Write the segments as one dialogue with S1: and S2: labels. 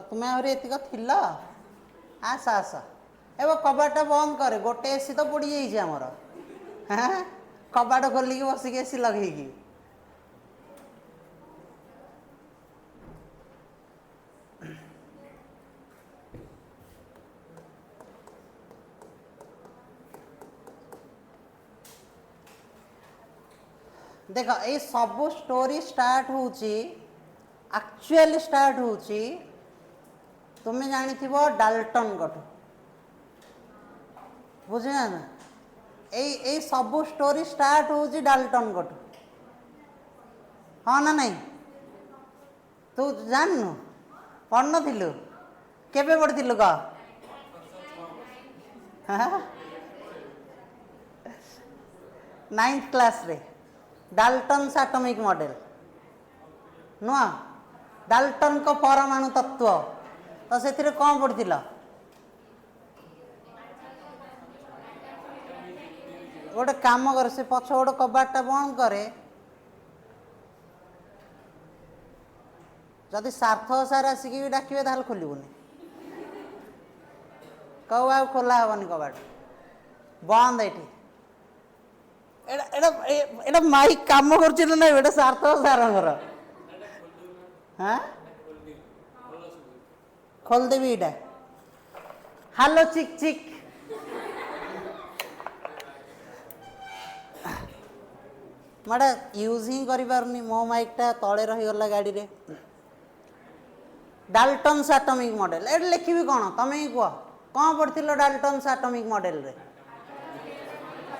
S1: तुम्हें आहरी एतिक थिल आस आस ए कबाटा बंद करे गोटे एसी तो पड़ी जाइए आमर हाँ कबाट खोलिकी बसिक एसी लगे देख ये सब स्टोरी स्टार्ट होची एक्चुअली स्टार्ट होची तुम्हें जानी डाल्टन गठू बुझे ना ये सब स्टोरी स्टार्ट होची डाल्टन गठू हाँ ना नहीं तू जाननु पढ़ नथिलु केबे पढ़िथिलु कह नाइन्थ क्लास रे डाल्टन एटॉमिक मॉडल नुआ डाल्टन को परमाणु तत्व तो से कौन पढ़ी गोटे काम कर से पछ गोटे कबाटा बंद करे जदि सार्थ सार आसिक भी डाकिबे ताल खोलबुनि कहू आ खोला हेनी कबाट बंद ये एटा माइक काम कर ना एटा सार्थ सार हाँ खोलदेवी इटा हेलो चिक चिक माड़ा यूज ही करि पारुनी मो माइकटा तले रहीगला गाड़ी रे डाल्टन एटॉमिक मॉडल ए लिखी कौन तुम ही कह कौन पढ़ डाल्टन एटॉमिक मॉडल रे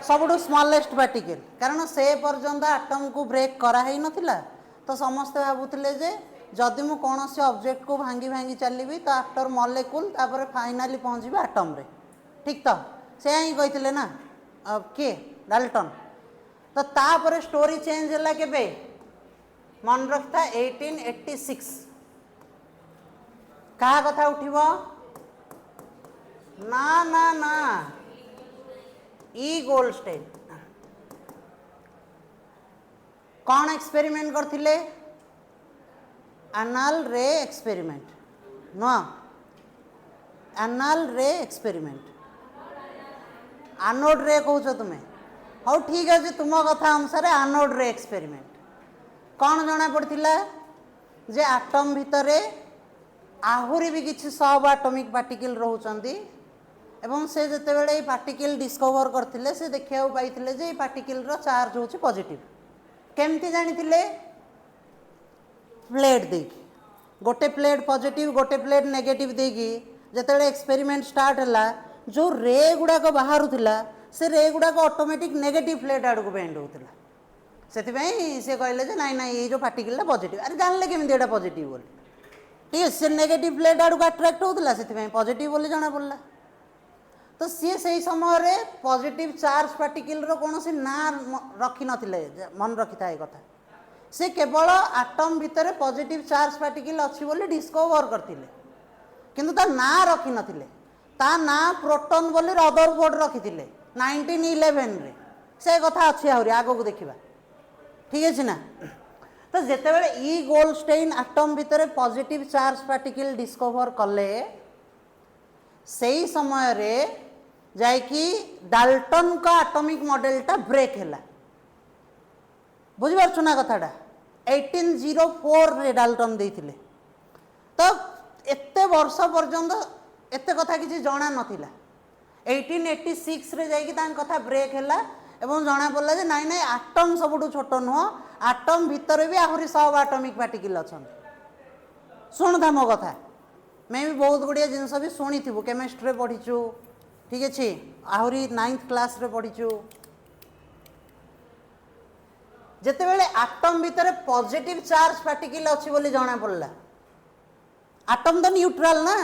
S1: सबुठ स्मॉलेस्ट पार्टिकल कारण से पर्यंत आटम को ब्रेक कराई नथिला तो समस्ते भावुले जे जदि मु कौन से ऑब्जेक्ट को भांगी भांगी चलि तो आफ्टर मॉलिक्यूल तापर फाइनाली पहुँची आटम रे ठीक तो से ही कही ना किए डाल्टन तो तापर स्टोरी चेंज है केबे मन रखता 1886 कहा कथा उठिबो ना ना ना ई गोल्डस्टेन कौन एक्सपेरिमेंट करथिले एनाल रे एक्सपेरिमेंट नुआ एनाल रे एक्सपेरिमेंट एनोड रे कहूछ तुम्हें हाँ ठीक है तुम कथा अनुसार एनोड रे एक्सपेरिमेंट कौन जना पड़ता जे आटम भितर आहुरी भी किसी सब एटॉमिक पार्टिकल रोचंती एवं से जिते बड़े पार्टिकल डिस्कवर करते से देखा पाई जे पार्टिकल रो चार्ज होची पॉजिटिव केमती जानी प्लेट देकी गोटे प्लेट पॉजिटिव गोटे प्लेट नेगेटिव देकी जिते एक्सपेरिमेंट स्टार्ट है जो रे गुड़ाक बाहर से रे गुड़ाक ऑटोमेटिक नेगेटिव प्लेट आड़ को बेंड होता से कहले जे नाई नाई ये जो पार्टिकल पॉजिटिव अरे जानले केमती एटा पॉजिटिव बोली ठीक है से नेगेटिव प्लेट आड़ को अट्रैक्ट होता से पॉजिटिव बोली जना पड़ला तो सी से समय रे पॉजिटिव चार्ज पार्टिकल रो कौन सी ना रखी नथिले मन रखी था कथा से केवल आटम भितर पॉजिटिव चार्ज पार्टिकल अच्छी बोली डिस्कवर करथिले किंतु ता ना रखी नथिले ता ना प्रोटॉन बोली रदरफोर्ड रखिथिले 1911 रे से कथा अच्छी आहरी आगो को देखिबा ठीक है ना तो जेते बेले ई गोल्डस्टेन आटम भितर पॉजिटिव चार्ज पार्टिकल डिस्कवर कले सही समय रे जाइकी डाल्टन का एटॉमिक मॉडलटा ब्रेक हैला बुझिपारछु ना कथाटा 1804 रे डाल्टन देइथिले तो एते वर्ष पर्यंत एते कथा किसी जना नथिला 1886 रे जाइकी तान कथा ब्रेक हैला एवं जना पड़ला जे नाई नाई आटम सबुठु छोट नुह आटम भितर भी आहुरी सब एटॉमिक पार्टिकल अछन सुन था मो कथा मैं भी बहुत गुड़िया जिनस भी शुणी थी केमिस्ट्री पढ़ीचु ठीक अच्छे आहरी 9th क्लास रे पढ़ीचु जिते बेले आटम भितर पॉजिटिव चार्ज पार्टिकल अच्छी बोली जना पड़ला आटम तो न्यूट्रल ना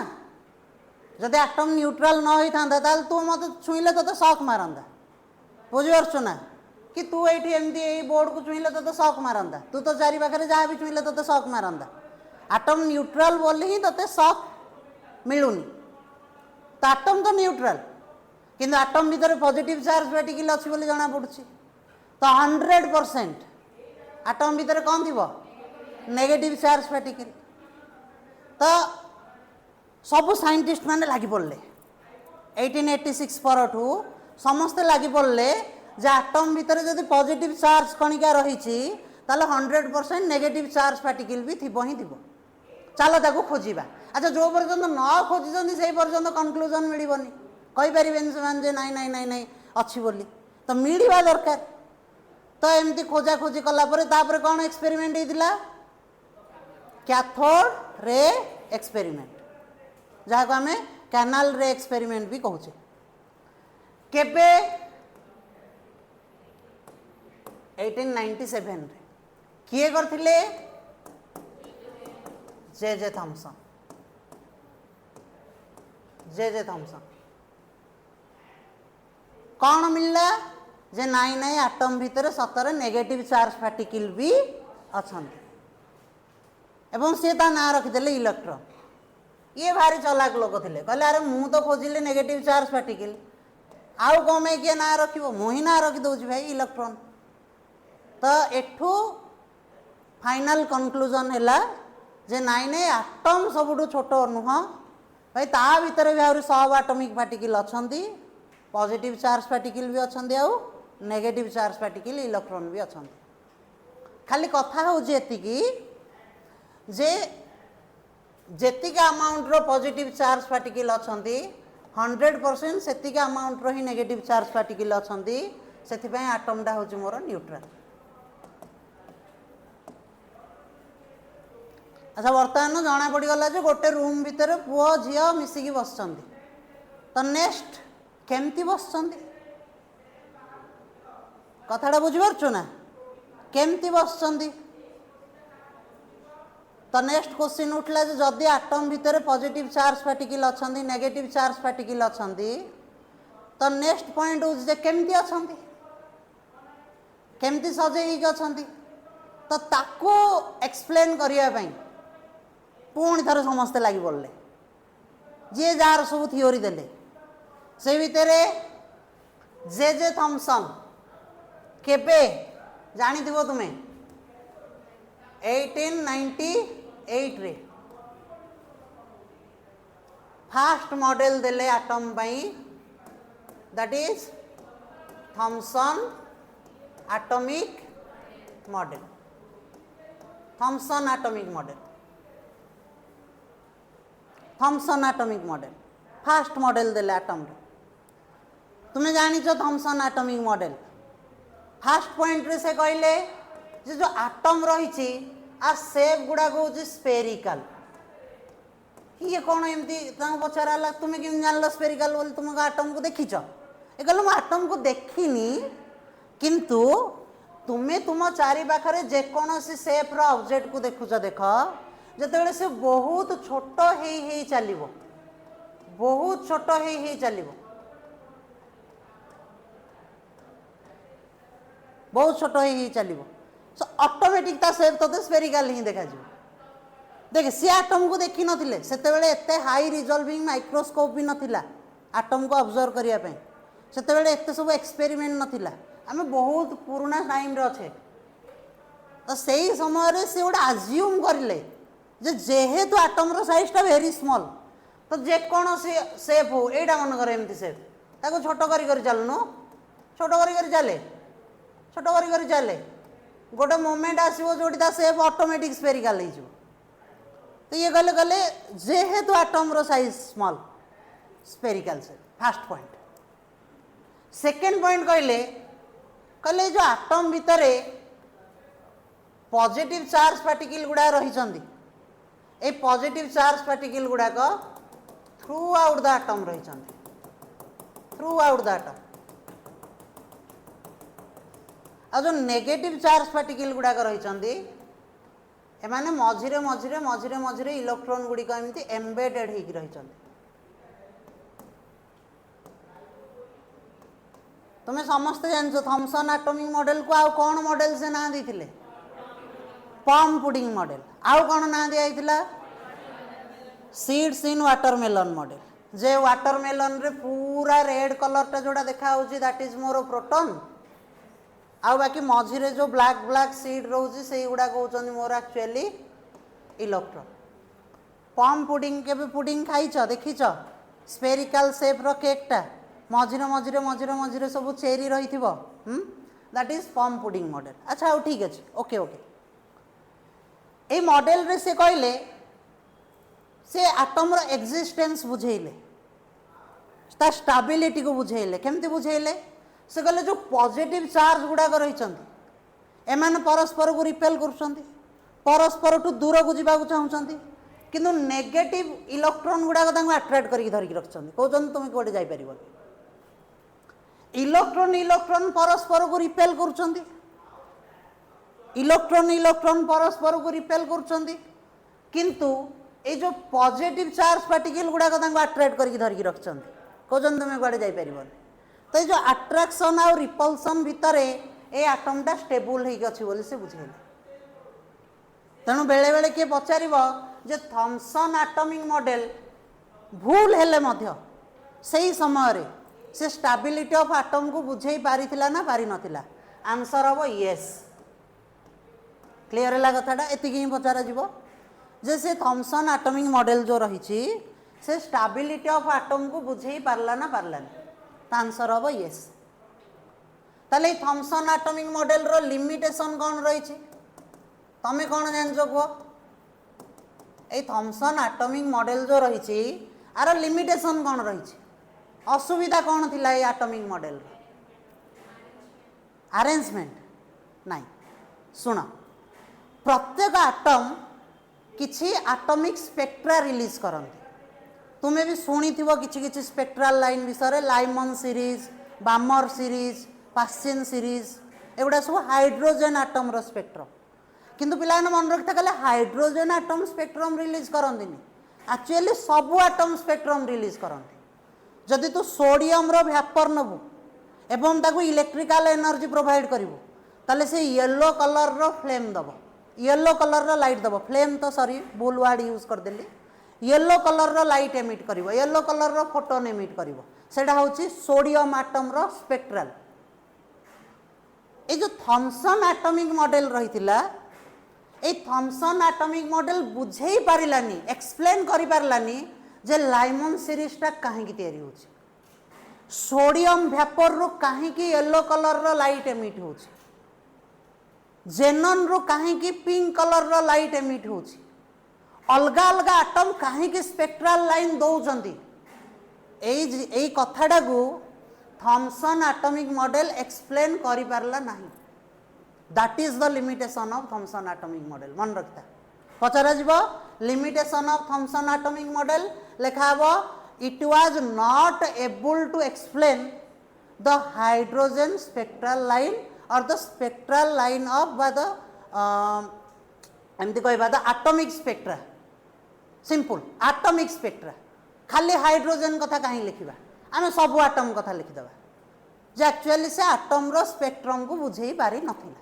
S1: जदि आटम न्यूट्रल न होता ताल तू मत छुईले तो शॉक मारंदा बुझीपारछु ना कि तू ये एमती बोर्ड को छुईले तो शॉक मारंदा तू तो चारि पाखे जहाँ भी छुईले तो शॉक मारंदा आटम न्यूट्रल बोली ही तोते शॉक मिलूनी तो आटम तो न्यूट्रल किंतु आटम भीतर पॉजिटिव चार्ज पार्टिकल अच्छी बोली जना पड़ुछि तो 100% आटम भीतर कौन थी नेगेटिव चार्ज पार्टिकल तो सबु साइंटिस्ट माने लगी पड़े 1886 परठू समस्ते लगी पड़े जे आटम भितर जदि पॉजिटिव चार्ज कणिका रही 100% नेगेटिव चार्ज पार्टिकल भी थी ही थी चलो ताको खोजा अच्छा जो पर्यटन न खोजी से पर्यटन कनक्लूजन मिलबनी कहीपर से नाई नाई नाई नाई अच्छी बोली तो मिलवा दरकार तो एमती खोजा खोजी कलापर कौन एक्सपेरिमेंट होता कैथोड रे एक्सपेरिमेंट जहाँ को आम कैनाल रे एक्सपेरिमेंट भी कहूचे केबे 1897 रे किए करथिले जे थॉमसन जे थॉमसन कौन मिलला जे नाई नाई आटम भितर सतरे नेगेटिव चार्ज पार्टिकल भी अछंती एवं सी ता ना रखिदेले इलेक्ट्रॉन ये भारी चलाक लोक थे कहले अरे मु तो खोजिले नेगेटिव चार्ज पार्टिकल आउ कम किए ना रखिबो मु ही ना रखी दउछि भाई इलेक्ट्रॉन तो एठू फाइनल कंक्लूजन हैला जे नाई नाई आटम सबुठू छोट नुह भाई ता भितर भी आहुरी सब एटॉमिक पार्टिकल अछंती पॉजिटिव चार्ज पार्टिकल भी अछंती आउ नेगेटिव चार्ज पार्टिकल इलेक्ट्रॉन भी अछंती खाली कथा होउछि एतिकी जे जेतिक अमाउंट रो पॉजिटिव चार्ज पार्टिकल अछंती 100% सेतिक अमाउंट रो ही नेगेटिव चार्ज पार्टिकल अछंती सेति पय एटम डा होउछि मोर न्यूट्रल अच्छा बर्तमान जना पड़गला जो गोटे रूम भितर पुओ झील मिसिकी बस तो नेक्स्ट केमती बस कथाटा बुझीपारछु ना केमती बस तो नेक्स्ट क्वेश्चन उठला जे जदि आटम भितर पॉजिटिव चार्ज पार्टिकल अछंती नेगेटिव चार्ज पार्टिकल अछंती तो नेक्स्ट पॉइंट हो जे केमती अछंती केमती सजेई कि अछंती तो ताको एक्सप्लेन करिया पई पुणी थर समस्ते लगी पड़े जी जार सब थियोरी देले से भितर जे थॉमसन केबे जानी थी तुम्हें 1898 रे फास्ट मॉडल देले एटम पाई that is Thomson atomic model Thomson atomic model Thomson atomic model first model देले एटम तुम्हें जानिच Thomson atomic model first point रे से कहले जे जो एटम रही आ सेप गुड़ा हूँ स्पेरिकल ये कौन एमती पचारा तुम्हें कि जान स्पेरिकल बोली तुम एटम को देखीच ये कहल मुझे एटम को देखनी किंतु तुम्हें तुम चारि पाखरे जेकोसी सेप ऑब्जेक्ट को देखुच देख जिते से बहुत छोट हो चलो बहुत छोट हो चलो बहुत छोट हो चलो सो ऑटोमेटिक ता सेप तो स्पेरिकल ही देखा देख सी एटम को देखी नथिले सेतेबेले एते हाई रिजॉल्विंग माइक्रोस्कोप भी नथिला एटम को ऑब्जर्व करिया पे सेतेबेले एते सब एक्सपेरिमेंट नथिला आमे बहुत पुराना टाइम रे अच्छे तो सही समय रे से गोटे आज्यूम करले जे जेहेतु एटम रो साइज टा वेरी स्मॉल तो जे कौन सेप हो एटा मन करे एमती सेप ताको छोट करी चलनु छोट करी चले छोट करी चले गोटे मोमेंट आसो जो सेप ऑटोमेटिक स्पेरिकल हो तो ये कहले कहले जेहेतु एटम रो साइज स्मॉल स्पेरिकल से फर्स्ट पॉइंट सेकेंड पॉइंट कहले कहले जो एटम भितर पॉजिटिव चार्ज पार्टिकल गुड़ा रही पॉजिटिव चार्ज पार्टिकल गुड़ाक थ्रू आउट द एटम रही थ्रू आउट द एटम आ जो नेगेटिव चार्ज पार्टिकल गुड़ाक रही एमाने मझिरे मझिरे मझिरे मझिरे इलेक्ट्रॉन गुड़िक एमती एम्बेडेड होगी रही तुम्हें समस्ते जान थॉमसन एटॉमिक मॉडल को आउ कौन मॉडल से ना देते पम पुडिंग मॉडल आउ कौन ना दिया सीड्स इन वाटरमेलन मॉडल जे वाटरमेलन रे पूरा रेड कलर टा जोड़ा देखा दैट इज मोर प्रोटॉन आउ बाकी मझिरे जो ब्लैक ब्लैक सीड रोचे से गुड़ा कहते मोर एक्चुअली इलेक्ट्रॉन पम पुडिंग केबे पुडिंग खाइछ देखिछ स्फेरिकल शेप रो केकटा मझिरे मझिरे मझिरे मझिरे सब चेरी रही दैट इज पम पुडिंग मॉडल। अच्छा आउ ठीक अच्छे ओके ओके ये मॉडल रे से कहले से आटम रो एक्जिस्टेंस बुझेले ता स्टेबिलिटी को बुझेले केमती बुझेले से कहले जो पॉजिटिव चार्ज गुड़ाक रही एमाने परस्पर को रिपेल कर परस्पर ठू दूर को जावाक चाहते किंतु नेगेटिव इलेक्ट्रॉन गुड़ाक अट्रैक्ट करके धरिकी रखिंट कहते तुम कौटे जापर इलेक्ट्रॉन इलेक्ट्रॉन परस्पर को रिपेल कर इलेक्ट्रॉन इलेक्ट्रॉन परस्पर को रिपेल कर किंतु ये जो पॉजिटिव चार्ज पार्टिकल गुड़ाक अट्रैक्ट करके धरिकी रखिंट कहते तुम कौटे जापर तो ये जो अट्रैक्शन आउ रिपल्सन भितर ये आटमटा स्टेबल होगी से बुझेले तेणु बेले बेले किए पचार जे थॉमसन एटॉमिक मॉडल भूल हेले मध्य सही समय रे से स्टेबिलिटी ऑफ एटम को बुझे पारिथिला ना पारि नथिला आंसर हम यस क्लियर है कथाटा एति ही पचार जीवो जे से थॉमसन एटॉमिक मॉडल जो रही से स्टेबिलिटी ऑफ एटम को बुझे पारला ना पारलानी आंसर हम यस ताले थॉमसन एटॉमिक मॉडल रो लिमिटेशन कौन रही तमें कौन जान कह ये थॉमसन एटॉमिक मॉडल जो रही आर लिमिटेशन कौन रही असुविधा कौन थी ये एटॉमिक मॉडल अरेंजमेंट नहीं शुण प्रत्येक एटम किछि एटॉमिक स्पेक्ट्रा रिलीज करते तुम्हें भी शुणी कि स्पेक्ट्राल लाइन विषय Lyman series Balmer series Paschen series एगुड़ा सब हाइड्रोजेन एटम रो स्पेक्ट्रम किंतु पिला मन रखता कहले हाइड्रोजेन एटम स्पेक्ट्रम रिलीज करती एक्चुअली सबू एटम स्पेक्ट्रम रिलीज करते जदि तू सोडियम रो व्यापर नबू एवं ताकू इलेक्ट्रिकल एनर्जी प्रोवाइड करिवो ताले से येलो कलर रो फ्लेम दबो येलो कलर रो लाइट दबो फ्लेम तो सॉरी भूल वर्ड यूज कर देली येलो कलर रो लाइट एमिट करिवो येलो कलर रो फोटोन एमिट करिवो सेटा होची सोडियम एटम रो स्पेक्ट्रल ए जो थॉमसन एटॉमिक मॉडल रहितिला ए थॉमसन एटॉमिक मॉडल बुझेई पारिलानी एक्सप्लेन करि पारलानी जे लाइमन सीरीजटा कहीं तैयारी होची सोडियम वेपर रो कहीं येलो कलर रो लाइट एमिट होची जेनन रो कहीं पिंक कलर रो लाइट एमिट होची अलग अलग एटम कहीं स्पेक्ट्रल लाइन दौरान यही कथाटा को थॉमसन एटॉमिक मॉडल एक्सप्लेन करि पारला नहीं that is the limitation of Thomson atomic model मन रखता पचरा जीव limitation of Thomson atomic model लिखा it was not able to explain the hydrogen spectral line और the spectral line of by the एमती कहबा the atomic spectra simple atomic spectra खाली hydrogen कथा कहीं लिखा आम सब एटम कथा लिखिदेवा जे एक्चुअली से एटम रो स्पेक्ट्रम को बुझे पारि नथिला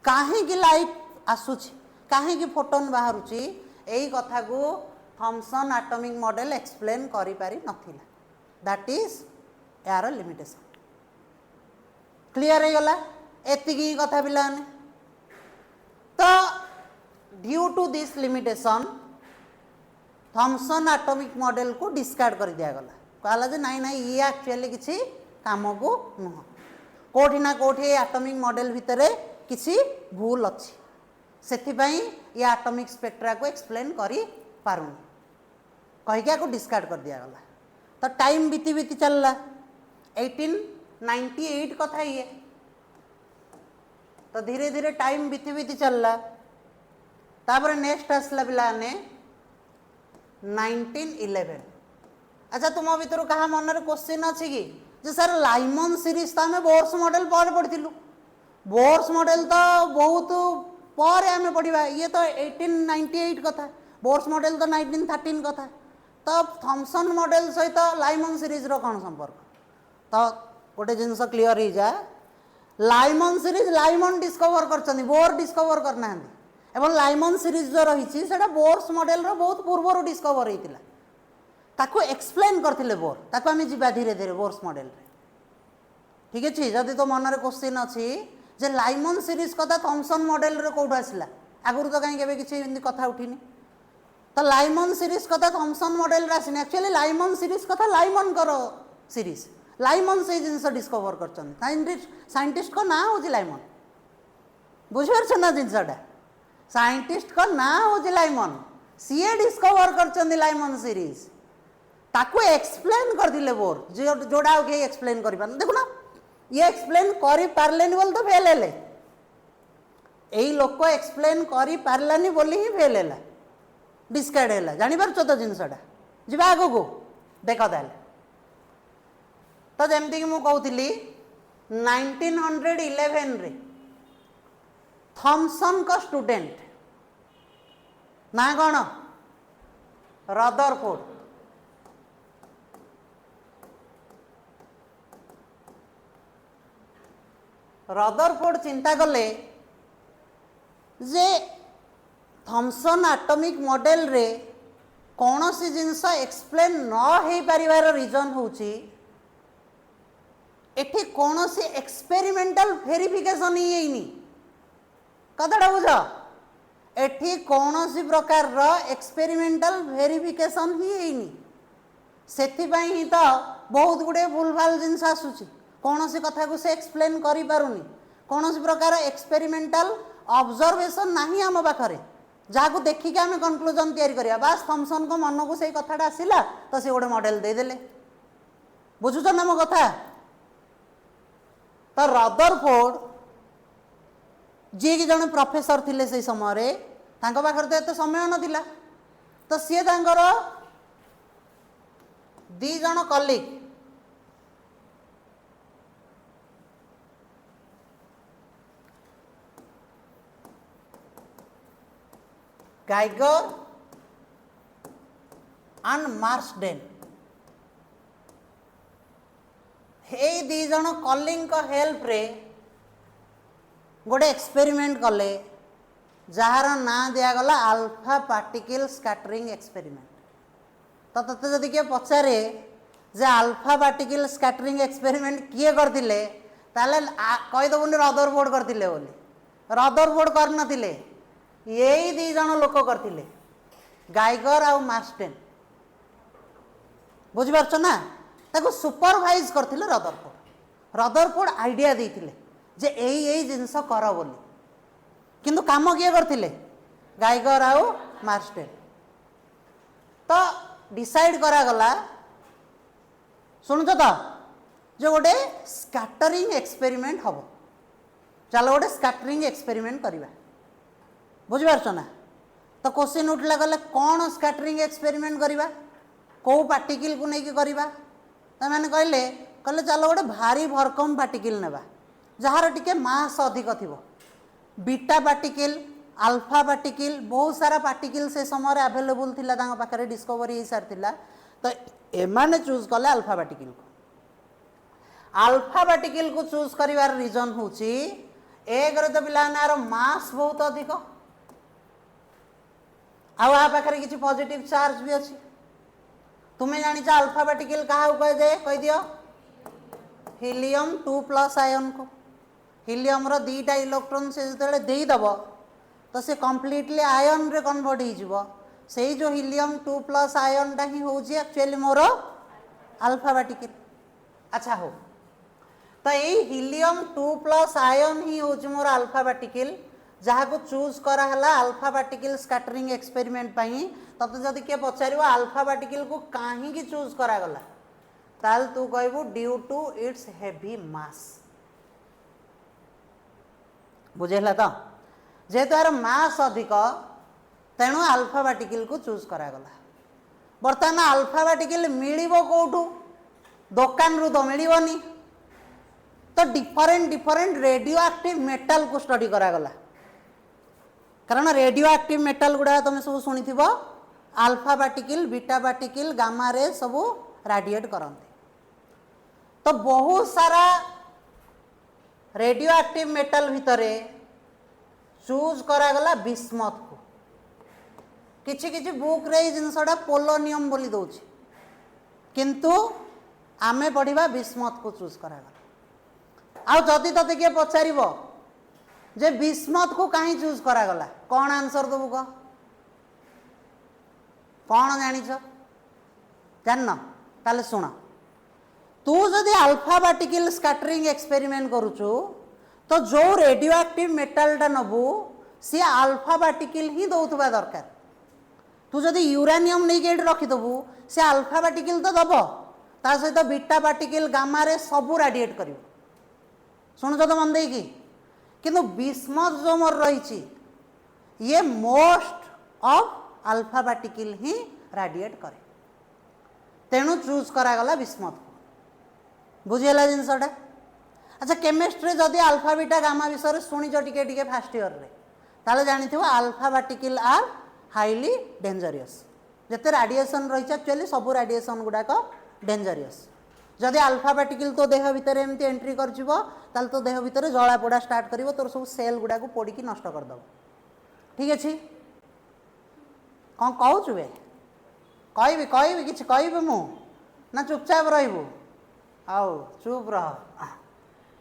S1: कहीं लाइट आसुची कहीं फोटोन बाहरुची यही कथा को थॉमसन एटॉमिक मॉडल एक्सप्लेन करि पारि नथिला दैट इज यार लिमिटेशन क्लियर हो गला एतिकी कथा पिलाने तो due to this limitation Thomson atomic model को डिस्कार्ड कर दिया गला कहला जे नाई नाई ये एक्चुअली किसी काम को नुह कोठी ना कोठी एटॉमिक मॉडल भितर किसी भूल अच्छी सेथिपाई ये एटॉमिक स्पेक्ट्रा को एक्सप्लेन करि पारुनी कहीकिया को डिस्कार्ड कर दिया गला तो टाइम बीती बीती चलला 1898 कथा ये तो धीरे धीरे टाइम बीती बीती चलला तापर नेक्स्ट आसला पिलाने 1911 अच्छा तुम भर क्या मन क्वेश्चन अच्छी कि जे सर लाइमन सीरीज तो आम बोर्स मॉडल पर पढ़ी बोर्स मॉडल तो बहुत पर आम पढ़ा ये तो 1898 कथा बोर्स मॉडल तो 1913 कथा तो थॉमसन मॉडल सहित लाइमन सीरीज रो कौन संपर्क तो गोटे जिनस क्लीयर हो जाए लाइमन सीरीज लाइमन डिस्कवर कर बोर डिस्कवर करना एवं लाइमन सीरीज जो रही बोर्स मॉडल रो बहुत पूर्व डिस्कवर होता ताको एक्सप्लेन करथिले बोर ताको आम जीवा धीरे धीरे बोर्स मॉडल ठीक अच्छे जदि तो मन क्वेश्चन अच्छी जे लाइमन सीरीज कथा थॉमसन मॉडल रे कौट आसला आगुरी तो कहीं किसी कथा उठिनी तो लाइमन सीरीज कथा थॉमसन मॉडल रे आसिन एक्चुअली लाइमन सीरीज कथा लाइमन करो सीरीज लाइमन से जिनस डिस्कवर करछन साइंटिस्ट को ना हो लाइमन बुझिपारछ ना जिनसटा साइंटिस्ट को ना हो लाइमन सीए डिस्कवर करछन लाइमन सीरीज ताको एक्सप्लेन कर दिले बोर जोड़ा के एक्सप्लेन करि पान देखो ना ये एक्सप्लेन करि पारलेनी बोल तो फेल हेले एई लोक एक्सप्लेन करि पारलानी बोली ही फेल हैला डिस्कार्ड है जानी पारछ तो जिनसटा जीवा आगो को देख ताले तो जमती कि मु कहूली 1911 रे थॉमसन को स्टूडेंट ना कौन रदरफोर्ड रदरफोर्ड चिंता कले जे थॉमसन एटॉमिक मॉडल रे कौन सी जिनस एक्सप्लेन न हो पारिबार रीजन होची एठी कौन सी एक्सपेरिमेंटल वेरिफिकेशन ही नहीं कथाटा बुझ एठी कौन सी प्रकार रो एक्सपेरिमेंटल वेरिफिकेशन ही नहीं सेथिपाई ही तो बहुत गुड़े भूलभाल जिनस आसुची कौन सी कथा को से एक्सप्लेन करि पारुनी कौन सी प्रकार एक्सपेरिमेंटल ऑब्जर्वेशन नहीं आम पाखरे जहाँ को देखिक आम कनक्लूजन तैयारी करिया बास थॉमसन को मन को सही कथाटा आसिला तो से गोटे मॉडल दे देले बुझुछ ना मो कथा तो रदरफोर्ड जी कि जन प्रोफेसर थिले से समय रे तांको पाखरे तो एते समय नथिला तो सी तांकर दी जन कलीग गाइगर एंड मार्सडेन ये दी जन कलिंग को हेल्प रे गोटे एक्सपेरिमेंट कले जार ना दिगला अल्फा पार्टिकल स्कैटरिंग एक्सपेरिमेंट तो तते जदि किए पचारे जे अल्फा पार्टिकल स्कैटरिंग एक्सपेरिमेंट किए करथिले ताले कहीदेबुनि रदरफोर्ड करथिले बोली रदरफोर्ड करनथिले यही दी जन लोक करथिले गाइगर आउ मार्सडेन बुझिपारछ ना ताको सुपरवाइज करथिले रदरफोर्ड आइडिया देथिले जे यही जिनस कर बोली किंतु काम किए करथिले गाइगर आउ मार्सडेन तो डिसाइड करागला शुणुच तो जो गोटे स्कैटरिंग एक्सपेरिमेंट हम चलो गोटे स्कैटरिंग एक्सपेरिमेंट करवा बुझिपारछ ना तो क्वेश्चन उठला गले कौन स्कैटरिंग एक्सपेरिमेंट करवा कौ पार्टिकल को लेकिन करवा मैंने कहले कहले चलो गोटे भारी भरकम पार्टिकल नेबा जार टिके मास अधिक थिबो बीटा पार्टिकल अल्फा पार्टिकल बहुत सारा पार्टिकल से समय अवेलेबल थिला तांग पाखरे डिस्कवरी हो सारथिला तो एमाने चूज कले अल्फा पार्टिकल को चूज करिवार रीजन होची एक रे तो पिलानार मास बहुत अधिक आ पाखरे किछि पॉजिटिव चार्ज भी अछि तुम्हें जानिछ अल्फा पार्टिकल कहा कह जाए कह दियो हीलियम 2+ आयन को हीलियम रो दीटा इलेक्ट्रॉन से जतले देई दबो तो से कंप्लीटली आयन रे कन्वर्ट हो जिवो सेही जो हीलियम 2+ आयन टा ही होची एक्चुअली मोर अल्फा पार्टिकल अच्छा हो तो यही हीलियम 2+ आयन ही होची मोर अल्फा पार्टिकल जहाँ को चूज करा हला अल्फा पार्टिकल स्कैटरिंग एक्सपेरिमेंट पाई तब जदि किए पचार अल्फा पार्टिकल को कहीं चूज करा गला ताल तू कहबू ड्यू टू इट्स हेवी मास बुझेला तो जेहेतु यार मास अधिक तेणु अल्फा पार्टिकल को चूज करा गला बर्तमान अल्फा पार्टिकल मिलिबो कोठू दुकान रु तो मिलिबनी तो डिफरेंट रेडियो एक्टिव मेटल को स्टडी करा गला कारण रेडियो एक्टिव मेटल गुड़ा तुम सब शुणी alpha particle beta particle gamma ray सब रेडिएट करते तो बहुत सारा रेडियो एक्टिव मेटल भितरे चूज करागला बिस्मथ को किछि किछि बुक रे जिनसटा पोलोनियम बोली दउछि किंतु आमे पढ़िबा बिस्मथ को चूज करागला आ जदि तते के पचारिबो जे बिस्मथ को कहीं चूज करागला कौन आंसर दबु कह कौन जानिछ जान ताले सुन तू जदि अल्फा पार्टिकल स्कैटरिंग एक्सपेरिमेंट करूचु तो जो radio active मेटालटा नबू C alpha particle ही दौथबा दरकार तू जदि यूरानियम नहीं के रखिदेबू से अल्फा पार्टिकल तो दब ता सहित बीटा पार्टिकल गामा रे सबू रेडिएट करिवो सुन तो मन देकी किंतु बिस्मथ जो मोर रही ये most of alpha particle he radiate करे तेणु चूज करागला बिस्मथ को बुझीगला जिनसटा अच्छा केमिस्ट्री जदि अल्फा बीटा गामा विषय शुणिच टिके टिके फास्ट ईयर रे ताले जानी थो alpha particle are highly dangerous जिते रेडिएशन रही एक्चुअली सब रेडिएशन गुड़ाक डेंजरियस जदि अल्फा पार्टिकल तो देह भितर एमती एंट्री कर तो देह भितर जला पोड़ा स्टार्ट कर तोर सब सेल गुड़ा को पोड़ी नष्ट करदेव ठीक अच्छे कौन कहूँ बे कहि कहि कि कहि मु ना चुपचाप रही आओ चुप रह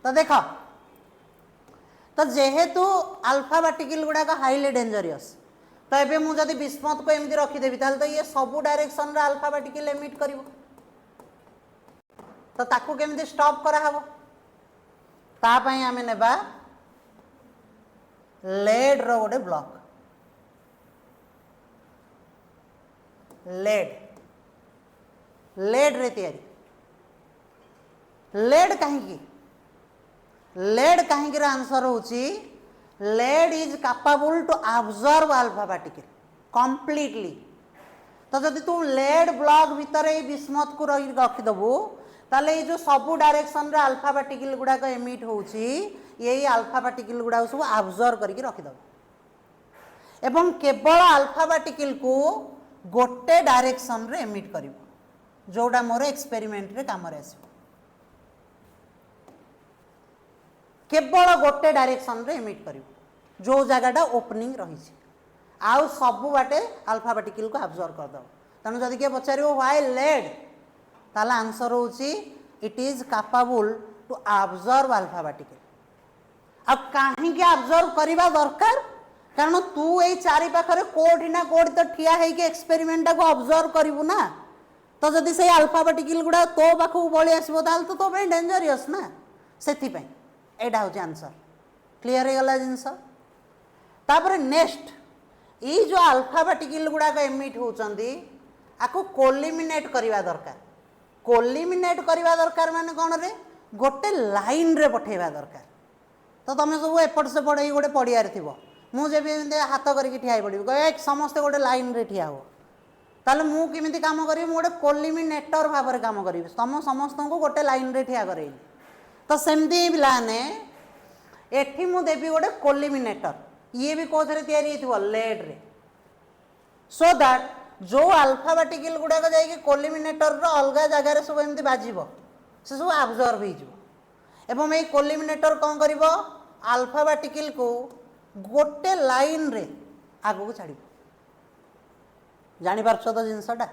S1: तो देख तो जेहेतु अल्फा पार्टिकल गुड़ाक हाईली डेंजरियस तो ये मुझे बिस्मथ को एमती रखीदेवी तो ये सबू डायरेक्शन रे अल्फा पार्टिकल एमिट कर तो ताकू केमती स्टॉप कराहब तापाई आम नेबा लेड रो गोटे ब्लॉक लेड लेड रे तैयारी लेड कहीं लेड कहीं आंसर होची lead is capable to absorb alpha particle completely तो जदि तू लेड ब्लॉक भितर ये बिस्मथ को रखीदेबू ताले जो सबू डायरेक्शन रे अल्फा पार्टिकल गुड़ाक एमिट होची यही अल्फा पार्टिकल गुड़ाक सब अब्जॉर्ब करके रखीदेव एवं केवल अल्फा पार्टिकल को गोटे डायरेक्शन रे एमिट करिवो जोड़ा मोर एक्सपेरिमेंट रे काम रे आसीबो केवल गोटे डायरेक्शन रे एमिट करिवो जो जगहटा ओपनिंग रही आउ सबू बाटे अल्फा पार्टिकल को अब्जॉर्ब कर दो तेणु जदि किए पचारिबो व्हाई लेड ताला आंसर होची it is capable to absorb alpha particle अब कहीं अब्जॉर्ब करबा दरकार कारण तू ये चारि पाखरे कोठी ना कोठी तो ठिया है कि एक्सपेरिमेंट को ऑब्जर्व करिवु ना तो जदि से अल्फा पार्टिकल गुड़ा तो पाखु बळी आसीबो ताल तो पे डेंजरियस ना सेथि पई एडा हो आंसर क्लियर हो गला जिंस तापर नेक्स्ट ये जो अल्फा पार्टिकल गुड़ा एमिट होचंदी आको कोलिमिनेट करबा दरकार कोलिमिनेट करबा दरकार माने कोन रे गोटे लाइन रे पठेबा दरकार तो तुम सब एपट सेपट ही गोटे पड़ियार थी मुझे हाथ करके ठिया पड़ी समस्ते गोटे लाइन रे ठिया हो ताले मु किमिति काम करी गोटे कोलिमिनेटर भाव में काम करी तुम समस्त को गोटे लाइन रे ठिया करेली तो सेमती पिलाने एठी मु देवी गोटे कोलिमिनेटर ये भी कौन तैयारी लेड रे सो दैट जो अल्फा पार्टिकल गुड़ाक जाइए कोलिमिनेटर अलग जगार सब एमती बाजिब से सब अब्जॉर्ब हो ये कोलिमिनेटर कौन कर अल्फा पार्टिकल को गोटे लाइन रे आगू को छाड़ जापार तो जिनसटा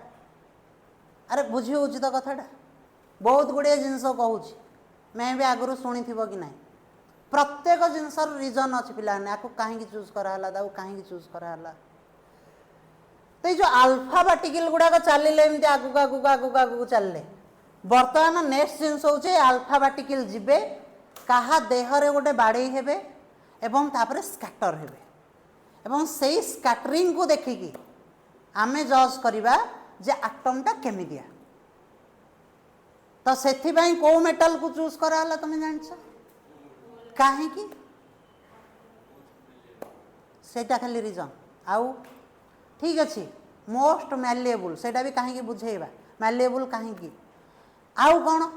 S1: अरे बुझी हो तो कथाटा बहुत गुड़े जिनस कहूँ मैं भी आगु शुणी थी कि ना प्रत्येक जिनसर रिजन अच्छी पिलाने आपको कहीं चूज कराला कहीं चूज कराला तो ये जो अल्फा पार्टिकल गुड़ाक चलिए एमती आगू आगू आगू आगू चलिए बर्तमान नेक्स्ट जिनस हूँ अल्फा पार्टिकल जीवे कहा देहरे गोटे बाड़े हेबे एवं तापरे स्कैटर हेबे एवं सेही स्कैटरिंग को देखिकी आमे जज करिबा जे एटमटा केमिदिया तो सेथि भाई को मेटल को चूज कराला तुम जानछ काहे की सेटा खाली रीजन आउ ठीक अच्छे मोस्ट मैलेबल सेटा भी कहीं बुझेबा मैलेबल कहीं आउ कौन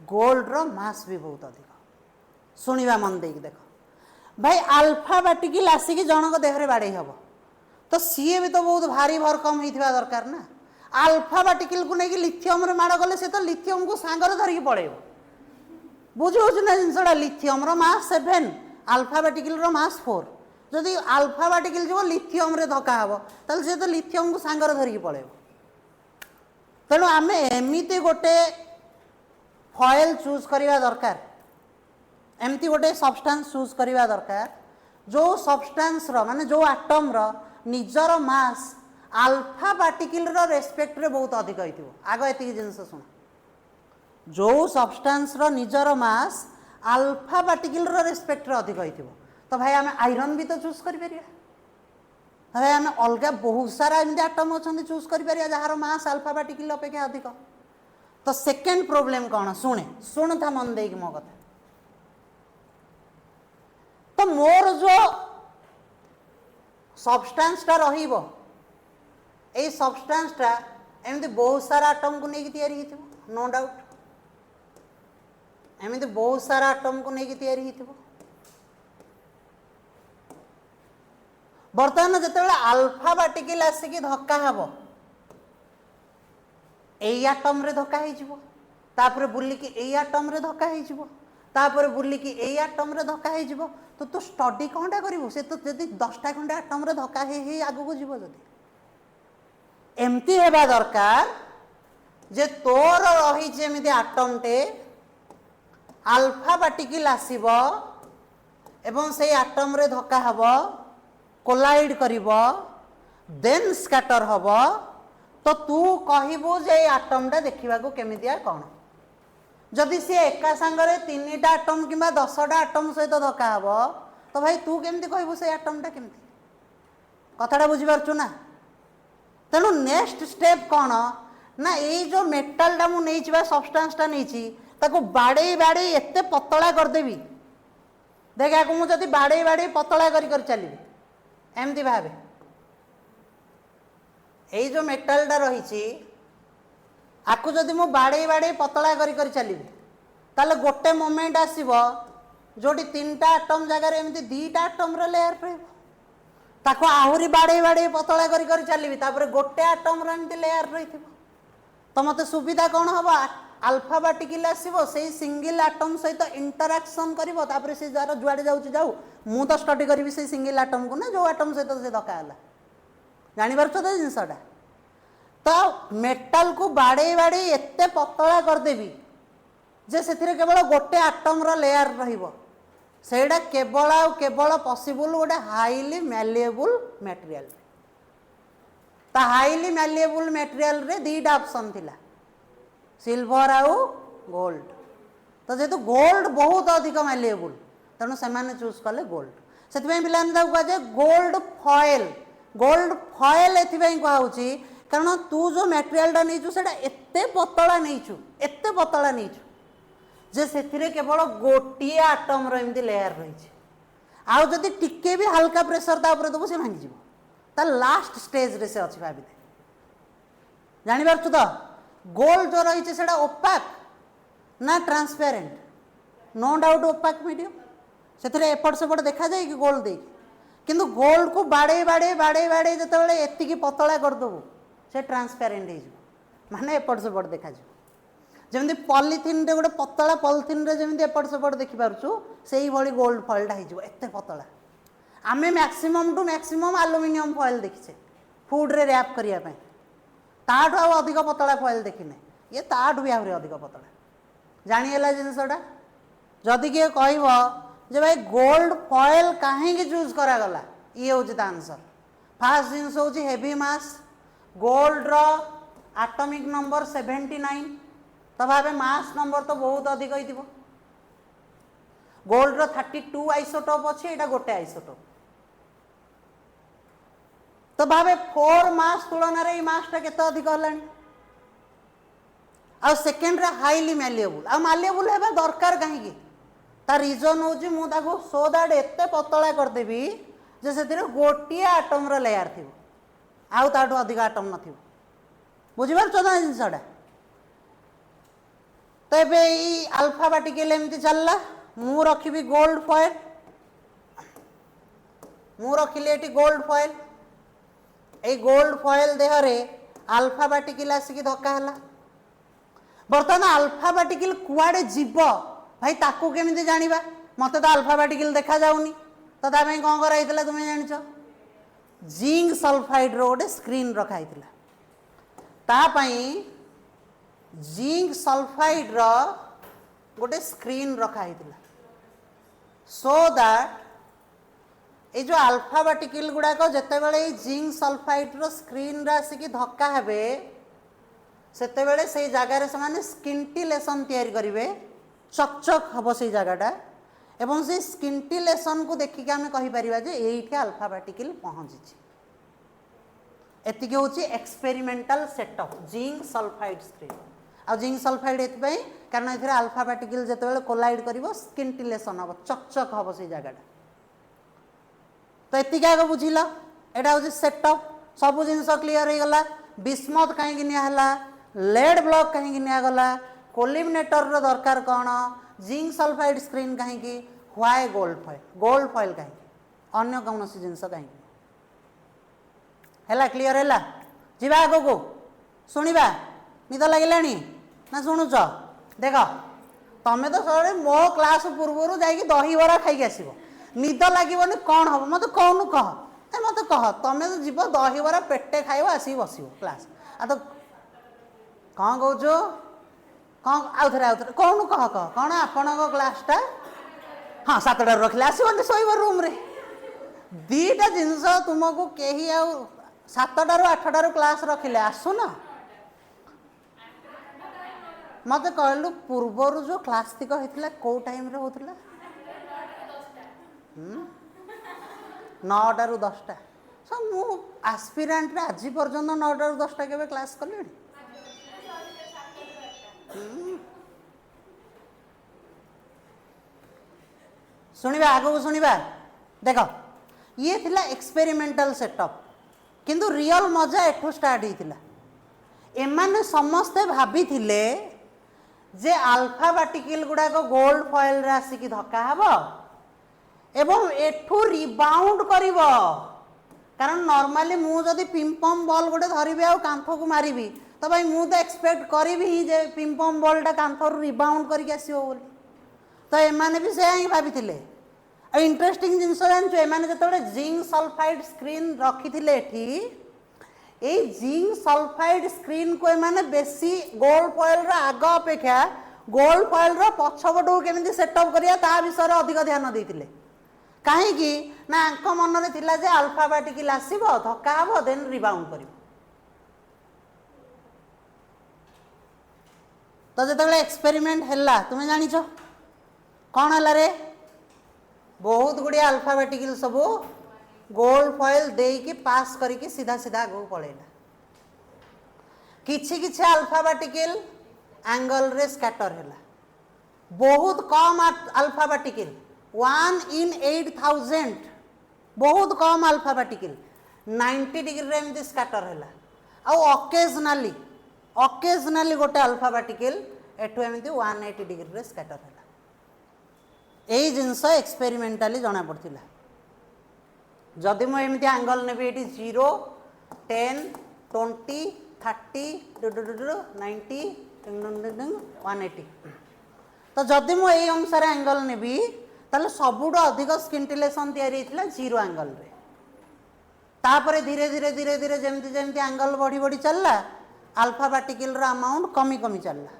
S1: गोल्ड रो मास भी बहुत अधिक शुणा मन दे देख भाई अल्फा पार्टिकल आसिक जनक देहरे बाड़े हम तो सी भी तो बहुत भारी भरकम होता दरकार ना अल्फा पार्टिकल को लेकिन लिथियम रे माड़ गले से तो लिथियम को सांगर धरिकी पड़ेब बुझे ना जिनसा लिथियम रो मास 7 अल्फा पार्टिकल रो मास 4 जदि अल्फा पार्टिकल जो लिथियम रे धक्का हम ताल से तो लिथियम को सांगर धरिकी पड़ेब तेणु आम एमती गोटे फॉयल चूज करवा दरकार एमती गोटे सब्सटेंस चूज करवा दरकार जो सब्सटेंस रो माने जो एटम रो निजर मास आल्फा पार्टिकल रो रेस्पेक्ट रे बहुत अधिक होइतिबो आगो एति जिंस सुन जो सब्सटेंस रो निजर मास आल्फा पार्टिकल रो रेस्पेक्ट रे अधिक होइतिबो तो भाई आम आयरन भी तो चूज करि परिया भाई आम अलग बहुत सारा एमती आटम अच्छा चूज कर जार मास आल्फा पार्टिकल अपेक्षा अधिक तो सेकेंड प्रॉब्लम कौन शुण था मन देक मो कथा तो मोर जो सब्सटेंसटा रहिबो ए सब्सटेंसटा एमती बहुत सारा आटम को लेकिन तैयारी होइथिबो नो डाउट एमती बहुत सारा आटम को लेकिन तैयारी होइथिबो बर्तमान जितेबाला आल्फा पार्टिकल आसिक धक्का हब एई आटम रे धक्का हो तापर बुलिकी एई आटम रे धक्का हो तापर बुलिकी एई आटम रे धक्का हो तो तू स्टडी कौनटा करू से तो जदि 10टा खंडे आटम रे धक्का हे आगु को जीव जदि एमती हेबा दरकार जे तोर रही जेमिति आटम टे आल्फा पार्टिकल आसीबो एवं से आटम रे धक्का हबो कोलाइड करिबो देन स्कैटर हबो तो तू कहबू जे आटमटा देखा केमितिया कौन जदि सी एका सांगरे 3टा आटम कि 10टा आटम सहित धक्का हबो तो भाई तू केमती कहबू से आटमटा केमती कथाटा बुझी पारछु ना तेणु नेक्स्ट स्टेप कौन ना ये जो मेटालटा मु नहीं सब्सटेंसटा नहीं ताको बाड़े बाड़े एते पतला करदेवी देख आगे मुझे बाड़े बाड़े पतला कर चली एमती भावे ये जो मेटालटा रही आपको जदि मु बाड़े बाड़े पतला कर चली ताले गोटे मोमेंट आसीबो जोटी 3टा आटम जगार एमती 2टा आटम रो लेयर रहइबो ताको आहुरी बाड़े बाड़े पतला कर चली तापर गोटे आटम रो एमती लेयर रहिथिबो तो मते सुविधा कौन हबो आल्फा पार्टिकल आसीबो से सिंगल आटम सहित इंटरैक्शन करिवो तापर से जार जुआडे जाउची जाऊ मु तो स्टडी करी से सिंगल आटम को ना जो आटम सहित से धक्का हला जानि पारछ तो जिनसटा तो मेटाल को बाड़े बाड़े एते पतला करदेवी जे से केवल गोटे आटम रो लेयर रहिबो सेडा केवल आ केवल पॉसिबल गोटे हाईली मैलिएबल मटेरियल ता हाईली मैलिएबल मटेरियल रे 2टा ऑप्शन थिला सिल्वर आउ गोल्ड तो जेहेतु गोल्ड बहुत अधिक मैलिएबल तेणु से चूज कले गोल्ड से पिला कहुए गोल्ड फॉयल एथि कहुची कारण तू जो मटेरियलटा नहीं से एते पतला नहीं एते पतला नहीं जे से केवल गोटे आटम एमती लेयर रही आउ जदि टिके भी हल्का प्रेशर दबो से भांगी ता लास्ट स्टेज रे से अच्छी भाभी जानी पारछु तो गोल्ड जो रही है ओपाक ना transparent no doubt opaque medium से एपट सेपट देखा जाए कि गोल्ड दे किंतु गोल्ड को बाड़े बाड़े बाड़े बाड़े जो एति पतला करदेबू से ट्रांसपेरेंट हो माने एपट सेपट देखा जमी पॉलीथिन रे गोटे पतला पॉलीथिन रे जमी एपट सेपट देखिपुँ से ही गोल्ड फॉइलटा होते पतला आमे maximum to maximum aluminium foil देखीचे फूड रे रैप करने ताठू आउ अधिक पतला फॉइल देखने ये ताठू भी आहरी अधिक पतला जानीगला जिनसटा जदि किए कह भाई गोल्ड फॉइल कहीं चूज करागला ये हूँ आंसर फास्ट जिनस हूँ हेवी मास गोल्ड रो एटॉमिक नंबर 79 तो भावे मास नंबर तो बहुत अधिक हो गोल्ड रो 32 आइसोटोप अच्छे यहाँ गोटे आइसोटोप तो भावे 4 मास तुलन में मासटा केते अधिक हलानी आ सेकेंड रे हाईली मैलिएबल आ मैलिएबल हेबा दरकार कहीं तार रिजन हूँ मुझे सो दैट एते पतला करदेवी जे से गोटे आटम रो लेयर थी आउ ताठू अधिक आटम न बुझीपार जिनसटा तो ये आल्फा पार्टिकल एमती चलला मु रखी गोल्ड फॉइल मु रखिली ये गोल्ड फॉइल ये gold foil Dehre alpha particle आसिक धक्का है बर्तमान आल्फा पार्टिकल कुआडे जीव भाई ताकू केमिति जानिबा मते तो आल्फा पार्टिकल देखा जाउनी तो तामे कौन कराइतला तुमे जानिछ जिंक सल्फाइड रो गोटे स्क्रीन रखाइतला तापाई जिंक सल्फाइड रो गोटे स्क्रीन रखाइतला सो दैट ये जो आल्फा पार्टिकल गुड़ाक जितेबाला जिंक सल्फाइड रो स्क्रीन रे आसिक धक्का हेबे सेतेबेले से जगार से स्किंटिलेसन तैयारी करेंगे चकचक हम से जगटा एवं से स्किंटिलेसन को देखिक आम कहीपर ये आल्फा पार्टिकल पहुँची एतिक हूँ experimental setup zinc sulphide screen आ जिंक सल्फाइड ये कारण ये आल्फा पार्टिकल जिते कोलाइड कर स्किंटिलेसन हम चकचक हम से जगटा तो एतिक आग बुझिल यहाँ हूँ सेटअप सब जिन क्लीयर हो गला बिस्मथ कहीं निहला लेड ब्लॉक कहीं निगला कोलिमिनेटर रो दरकार कौन जिंक सल्फाइड स्क्रीन कहीं व्हाई गोल्ड फॉइल कहीं अन्य कौन जिनस कहीं है क्लीयर है जा आग को शुणा निद लगे ना शुणुच देख तुम तो सब मो क्लास पूर्व जा दहीबरा खाई आस निद लगे कौन हम मत कौन कह मत कह तुम तो जीव दहीबरा पेटे खाइब आसिक बस क्लास आ तो कौन कौच कौन आउ थे कौन कह कह कौन आपण क्लासटा हाँ 7टार रखिले आसबनी शोब रूम रे दीटा जिनस तुमको कहीं आ 7टार 8टार क्लास रखिले आसुन मत कहलु पूर्वर जो क्लास तिक होता कौ टाइम रे होता 9टार 10टा सब मु आस्पिरेंट आज पर्यंत 9टार 10टा के क्लास कले शुणा आग को शुणा देख ये थिला एक्सपेरिमेंटल सेटअप किंतु रियल मजा एठू स्टार्ट होता एमाने समस्ते भाभी थिले जे आल्फा पार्टिकल गुड़ाक गोल्ड फॉइल रे आसिक धक्का हब एवं एठू रिबाउंड करिव कारण नॉर्मली मु जदि पिंपम बॉल गोटे धरबी आ कांथ को मारिबी तो भाई मु तो एक्सपेक्ट करी ही जे पिंपम बॉलटा कांथर रिबाउंड करके आसो बोली तो एमाने भी से ही भाभी थिले इंटरेस्टिंग जिनस जानछु एमाने जतबे जिंक सल्फाइड स्क्रीन रखी थिले एठी ए जिंक सल्फाइड स्क्रीन को एमाने बेसी गोल्ड फॉइल रा आग अपेक्षा गोल्ड फॉइल रा पछपटो केमिति सेटअप करिया ता विषय रे अधिक ध्यान देथिले काहेकि ना आंक मन रे थिला जे अल्फा पार्टिकल आसीबो धक्का हबो देन रिबाउंड करिवो तो जिते एक्सपेरिमेंट है तुम्हें जानिच कौन है रे बहुत गुड़े अल्फा पार्टिकल सब गोल्ड फॉइल देकी पास करके सीधा सीधा आगे पलैला किछि किछि अल्फा पार्टिकल एंगल रे स्कैटर है बहुत कम अल्फा पार्टिकल 1 in 8000 बहुत कम अल्फा पार्टिकल 90 डिग्री रे एमती स्कैटर है ऑकेजनली गोटे अल्फा पार्टिकल एठू एमती 180 डिग्री रे स्कैटर है यही जिनस एक्सपेरिमेंटाली जना पड़ता जदि मुझे एमती एंगल नेबी ये 0 10 20 30 90 180 तो जदि मुझे यही अनुसार एंगल नेबी ताले सबुठ अधिक स्किंटिलेसन तैयारी होता 0 एंगल रे तापरे धीरे धीरे धीरे धीरे जमती जमती एंगल बढ़ी बढ़ी चलला अल्फा पार्टिकल रा अमाउंट कमी कमी चलला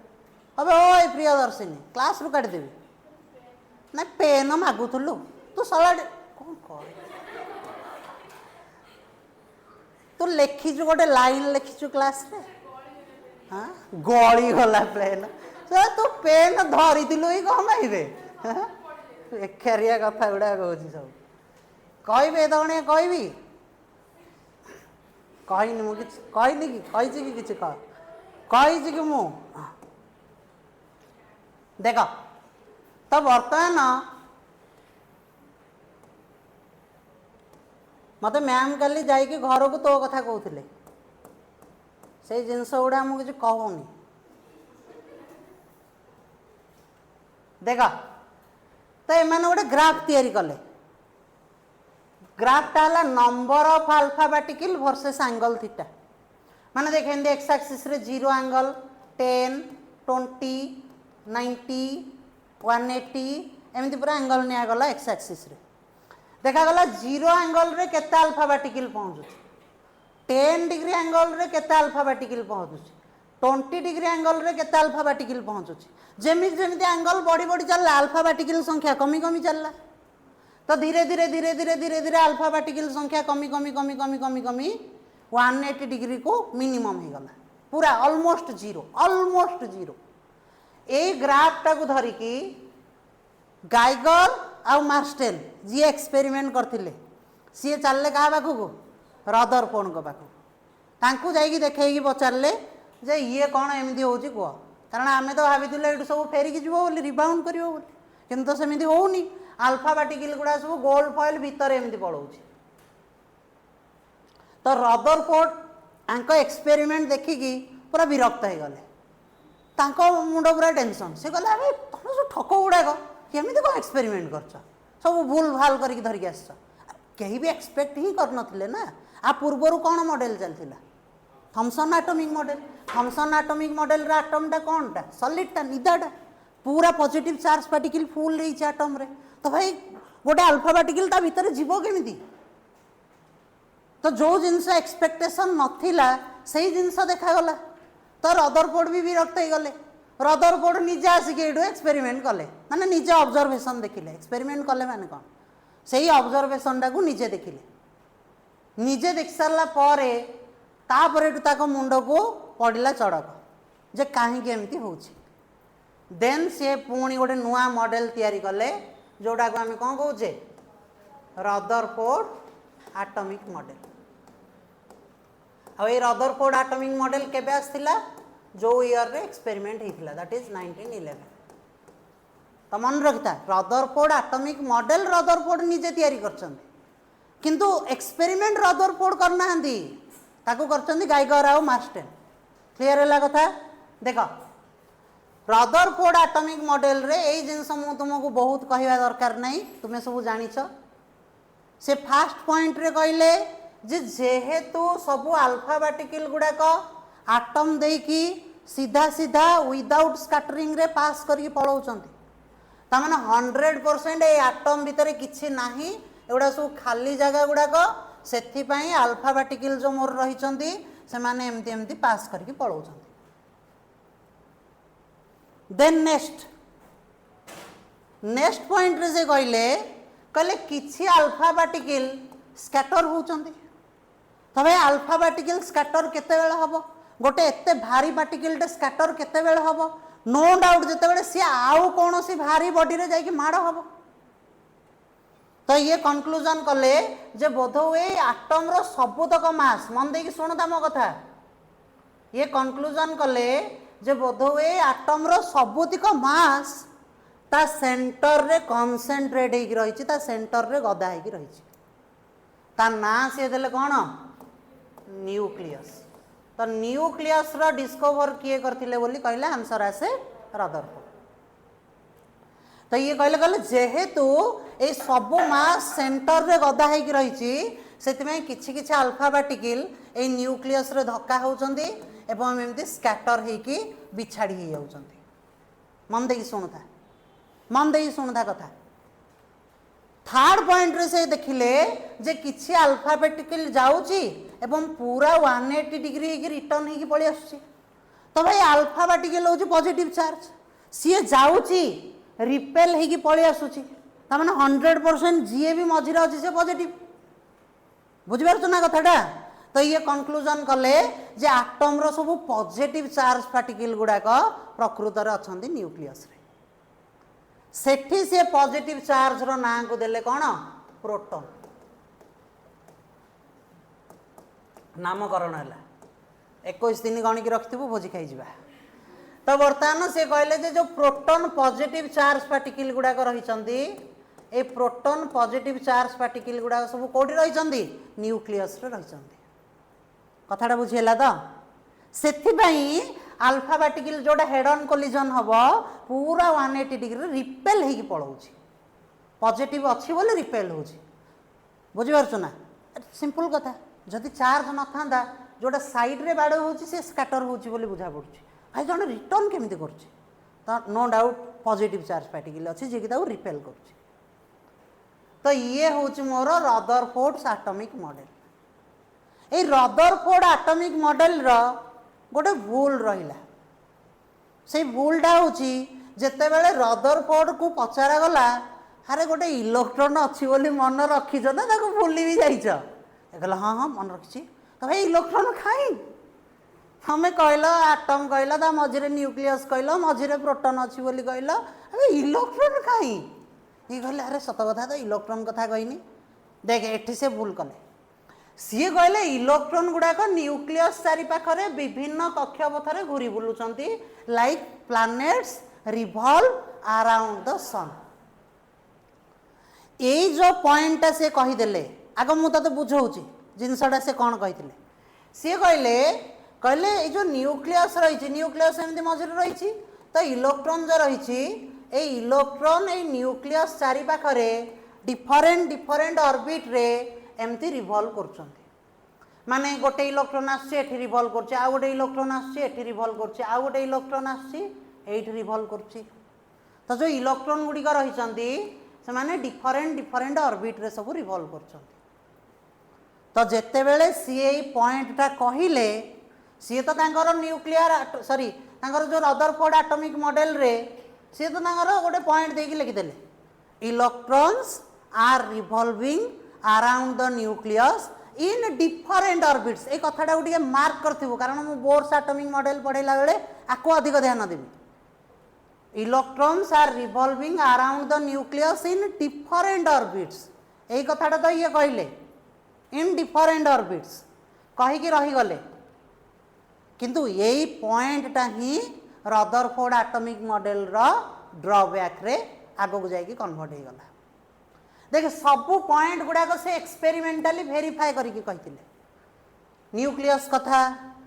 S1: अबे ओए प्रियदर्शिनी क्लास रु काट देबी ना पेन मागुथुलु तू सला कौन कर तू लिखिचु गोटे लाइन लिखिचु क्लास रे हाँ गली गला पेन तू पेन धरी ही कौन पाइबे एकारिया कथा गुड़ा कौच सब कहे दौड़े कहबी कहनी मुझे कहनी कि कही कि कह कही कि मु देख तो बर्तमान मत मैम काली जाइए घर को तो कथा कहते से जिनस गुड़ा मुझे कहूनी देख तो एम गोटे ग्राफ तैयारी कले ग्राफटा है number of alpha particle versus angle theta माने देख एक्स एक्सिस रे 0 एंगल 10 20 90 180 एमती पूरा एंगल निगला एक्स एक्सिस रे देखागला 0 एंगल रे केते अल्फा पार्टिकल पहुँचुଛି 10 डिग्री एंगल रे केते अल्फा पार्टिकल पहुँचुଛି 20 डिग्री एंगल रे केते अल्फा पार्टिकल पहुँचुଛି जेमिति जेमिति एंगल बढ़ी बढ़ी चलला अल्फा पार्टिकल संख्या कमी कमी चलला तो धीरे धीरे धीरे धीरे धीरे धीरे अल्फा पार्टिकल संख्या कमी कमी कमी कमी कमी कमी 180 डिग्री को मिनिमम हो गला पूरा ऑलमोस्ट जीरो ए ग्राफ टाको धरिकी गाइगर आउ मार्स्टेन जी एक्सपेरिमेंट करथिले सी चलले क्या पाखक रदरफोर्ड को पाखक तांकू जाइकी देखैकी पचारे जे ये कौन एमती होची कह कारण आमे तो भाभी ये सब फेरिकी जीव बोली रिबाउंड कर किंतु तो सेमती होनी अल्फा पार्टिकल गुड़ा सब गोल्ड फॉइल भितर एमती पड़ोची तो रदरफोर्ड आंको एक्सपेरिमेंट देखिकी पूरा विरक्त हो गले मुंड पूरा टेंशन से कहले अरे तुम सब ठक गुड़ाक केमी कौन एक्सपेरिमेंट कर सब भूल भाल करके धरिकी आस कहीं भी एक्सपेक्ट ही कर नथिले ना आ पूर्वर कौन मॉडल चलता थॉमसन एटॉमिक मॉडल रा एटमटा कौनटा सॉलिडटा निदाटा पूरा पॉजिटिव चार्ज पार्टिकल फुल रही एटम रे तो भाई गोटे अल्फा पार्टिकल ता भीतर जीव केमिति तो जो जिनस एक्सपेक्टेशन नथिला सही जिनस देखागला तो रदरफोर्ड भी विरक्त हो गले रदरफोर्ड निजे आसिक एक्सपेरिमेंट कले माने निजे ऑब्जर्वेशन देखिले एक्सपेरिमेंट कले माने कौन सही ऑब्जर्वेशन टाकू निजे देखिले निजे देख सारा तापर मुंड को पड़ा चढ़क जे कहीं एमती हो देन सी पुणी गोटे नुआ मॉडल तैयारी कले जोटा को आम कौन कहे रदरफोर्ड एटॉमिक मॉडल आ रदरफोर्ड एटॉमिक मॉडल केबे आसथिला जो ईयर रे एक्सपेरिमेंट होता दैट इज 1911 तो मन रखिता रदरफोर्ड एटॉमिक मॉडल रदरफोर्ड निजे तैयारी करछंती किंतु एक्सपेरिमेंट रदरफोर्ड करना ताकू करछंती गाइगर आउ मार्स्टेन क्लियर है कथा देख रदरफोर्ड एटॉमिक मॉडल रे एई जिनस मु तुमको बहुत कहवा दरकार नहीं तुम्हें सब जानिछ से फास्ट पॉइंट रे कहले जे जेहेतु सबु अल्फा पार्टिकल गुड़ाक एटम देकी सीधा सीधा विदाउट स्कैटरिंग रे पास करके पळौचंती तामाने 100% ए एटम भितर किछि नाही एगुड़ा सब खाली जगह गुड़ाक से अल्फा पार्टिकल जो मोर रही से माने एमती एमती पास करके पळौचंती देन नेक्स्ट पॉइंट रे से कहले किछि अल्फा पार्टिकल स्कैटर होचंती तो भाई अल्फा पार्टिकल स्कैटर केते बेले हबो गोटे एते भारी पार्टिकल स्कैटर केते बेले हबो नो डाउट जते बेले सी आउ कोनोसी भारी बॉडी रे जाई कि माड़ हबो तो ये कंक्लूजन कले जे बोधहुए एटम रो सबुतक मास मन देकी सुनता मो कथा ये कंक्लूजन कले जे बोधहुए एटम रो सबुतिक मास ता सेंटर रे कॉन्सेंट्रेट होगी रही ता सेंटर रे गदा होगी रही ता ना सी देले कौन न्यूक्लियस तो न्यूक्लियस रो डिस्कवर किए करथिले बोली कहले आंसर आसे रदरफोर्ड तो ये कहले जेहेतु ये सब मास सेंटर रे गदा होगी रही से किछि किछि अल्फा पार्टिकल ए न्यूक्लियस रे धक्का होउचंदी एवं एमती स्कैटर होगी बिछाड़ी हो जाउचंदी मन देकी शुणुता कथा थर्ड पॉइंट रे से देखिले जे किछि अल्फा पार्टिकल जाउची एवं पूरा 180 डिग्री होगी रिटर्न होगी पळि आसुची तो भाई अल्फा पार्टिकल होची पॉजिटिव चार्ज सी जाउची रिपेल होगी पळि आसुची ता माने 100% जीए भी मझिरे अछि से पॉजिटिव बुझि पारछ ना कथाटा तो ये कंक्लूजन कले जे एटम रो सब पॉजिटिव चार्ज पार्टिकल गुड़ाक प्रकृत रे अछंती न्यूक्लियस रे सेठी से पॉजिटिव चार्ज रो ना को देले कौन प्रोटॉन नामकरण है 21 दिन गणिक रखिथबु भोजी खाई जिबा तो बर्तमान से कहले जे जो प्रोटॉन पॉजिटिव चार्ज पार्टिकल गुड़ाक रही ए प्रोटॉन पॉजिटिव चार्ज पार्टिकल गुड़ाक सब कोठी रही न्यूक्लियस रे रही कथाटा बुझीला तो सेथिबाई अल्फा पार्टिकल जोड़ा हेड ऑन कोलिजन हम पूरा 180 डिग्री रिपेल होगी पड़ोची पॉजिटिव अच्छी बोले रिपेल हो बुझीपार ना सिंपल कथा जदि चार्ज न था जोड़ा साइड रे बाड़ हो स्कैटर हो बुझा पड़ी भाई जन रिटर्न केमी कर no doubt positive charge particle अच्छी जी रिपेल कर तो ये हूँ मोर रदरफोर्ड एटॉमिक मॉडल ये रदरफोर्ड एटॉमिक मॉडल रो गोटे भूल रहा से भूलटा हूँ जिते बड़े रदरफोर्ड को पचारा गला अरे गोटे इलेक्ट्रॉन अच्छी बोली मन रखीच ना ताको भूली भी जाइछ कहला हाँ हाँ मन रखी तो भाई इलेक्ट्रॉन खाई हमें कहल आटम कहल ता मझे न्यूक्लियस कहल मझे प्रोटॉन अच्छी बोली कहल अरे इलेक्ट्रॉन खाई ये कहले अरे सत कथा तो इलेक्ट्रॉन कथा कहनी देख एठी से भूल कले सी कहले इलेक्ट्रॉन गुड़ाक न्यूक्लियस चारिपाखरे विभिन्न कक्षपथरे घूरी बुलुचंती like planets revolve around the sun ये जो पॉइंट से कहीदेले आग मुझे बुझाऊँगी जिनसटा से कौन कही सी कहले कहले ये जो न्यूक्लियस रही न्यूक्लियस एमती मझे रही तो इलेक्ट्रॉन जो रही इलेक्ट्रॉन ये न्यूक्लियस चारिपाखरे डिफरेंट डिफरेंट ऑर्बिट रे एमती रिवॉल्व कर माने गोटे इलेक्ट्रॉन आसछि रिवॉल्व करछि आ गोटे इलेक्ट्रॉन आसछि रिवॉल्व करछि आ गोटे इलेक्ट्रॉन आसछि रिवॉल्व करछि तो जो इलेक्ट्रॉन गुड़िक रही से माने डिफरेंट डिफरेंट ऑर्बिट रे सब रिवॉल्व कर तो जेते बेले सी पॉइंटटा कहले सी तो तांकर न्यूक्लियर सॉरी तांकर जो रदरफोर्ड एटॉमिक मॉडल रे सी तो तांकर गोटे पॉइंट देकी लिखिदेले electrons are revolving around the nucleus in different orbits ए कथाटा गोटे मार्क करथिबो कारण मु बोर्स एटॉमिक मॉडल पढ़ेला बेले आको अधिक ध्यान देबी electrons are revolving around the nucleus in different orbits ए कथाटा तो ये कहले इन डिफरेंट ऑर्बिट्स कहीकि रही गले किंतु यही पॉइंटटा ही रदरफोर्ड एटॉमिक मॉडल रो ड्रॉबैक रे आगो को जाई कन्वर्ट हो गला देख सबू पॉइंट गुड़ाक से एक्सपेरिमेंटाली वेरीफाई करके कही न्यूक्लियस कथा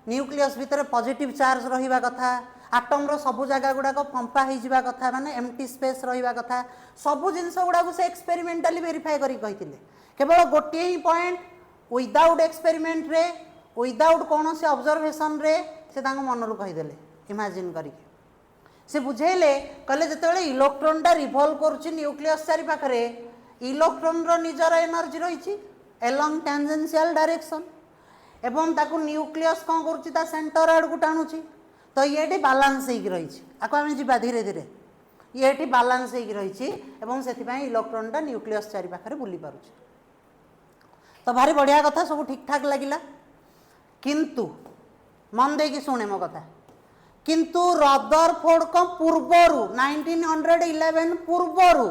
S1: न्यूक्लियस भितर पॉजिटिव चार्ज रहिबा कथा आटम रो सबू जगह गुड़ाक फंपा हो जावा कथा माने एम्प्टी स्पेस रहिबा कथा सबू जिनस गुड़ाक से एक्सपेरिमेंटाली वेरीफाई करके कही केवल गोटे ही पॉइंट विदाउट एक्सपेरिमेंट रे विदाउट कौन से ऑब्जर्वेशन रे से मन रू कहीदेले इमेजिन करके से बुझेले कहले जिते इलेक्ट्रॉनटा रिवॉल्व कर न्यूक्लियस चारिपाखरे इलेक्ट्रॉन रो निजर एनर्जी रही एलॉन्ग टेंजेंशियल डायरेक्शन एवं ताकू न्यूक्लियस कौन करुच्ची सेंटर आड़ को टाणुची तो ये बालांस हो रही आपको आम जा धीरे धीरे ये बालांस हो रही इलेक्ट्रॉनटा न्यूक्लियस चारिपाखरे बुली पारुची तो भारी बढ़िया कथा सब ठीक ठाक लगिला किंतु मन दे कि शुणे मो कथा किंतु रदरफोर्ड को पूर्वरु 1911 पूर्वरु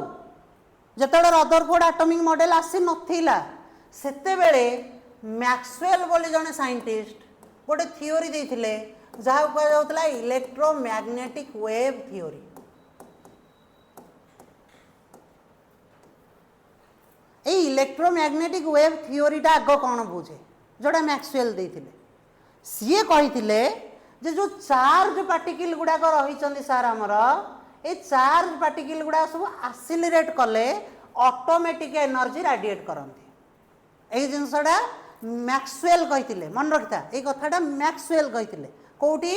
S1: जेतेबेले रदरफोर्ड एटॉमिक मॉडल आसी नथिला सेते बेले मैक्सवेल बोली जने साइंटिस्ट गोटे थियोरी देथिले जहाँ कह जाउतला इलेक्ट्रोमैग्नेटिक वेव थियोरी ये इलेक्ट्रोमैग्नेटिक वेव थियोरीटा आग कौन बुझे जोड़ा मैक्सवेल देथिले सीए कहिथिले जे जो चार्ज पार्टिकल गुड़ाक रही सार आमर ये चार्ज पार्टिकल गुड़ा सब आसिलेट कले ऑटोमेटिक एनर्जी रेडिएट करती यही जिनसटा मैक्सवेल कहिथिले मन रखिथा ये कथाटा मैक्सवेल कहिथिले कोठी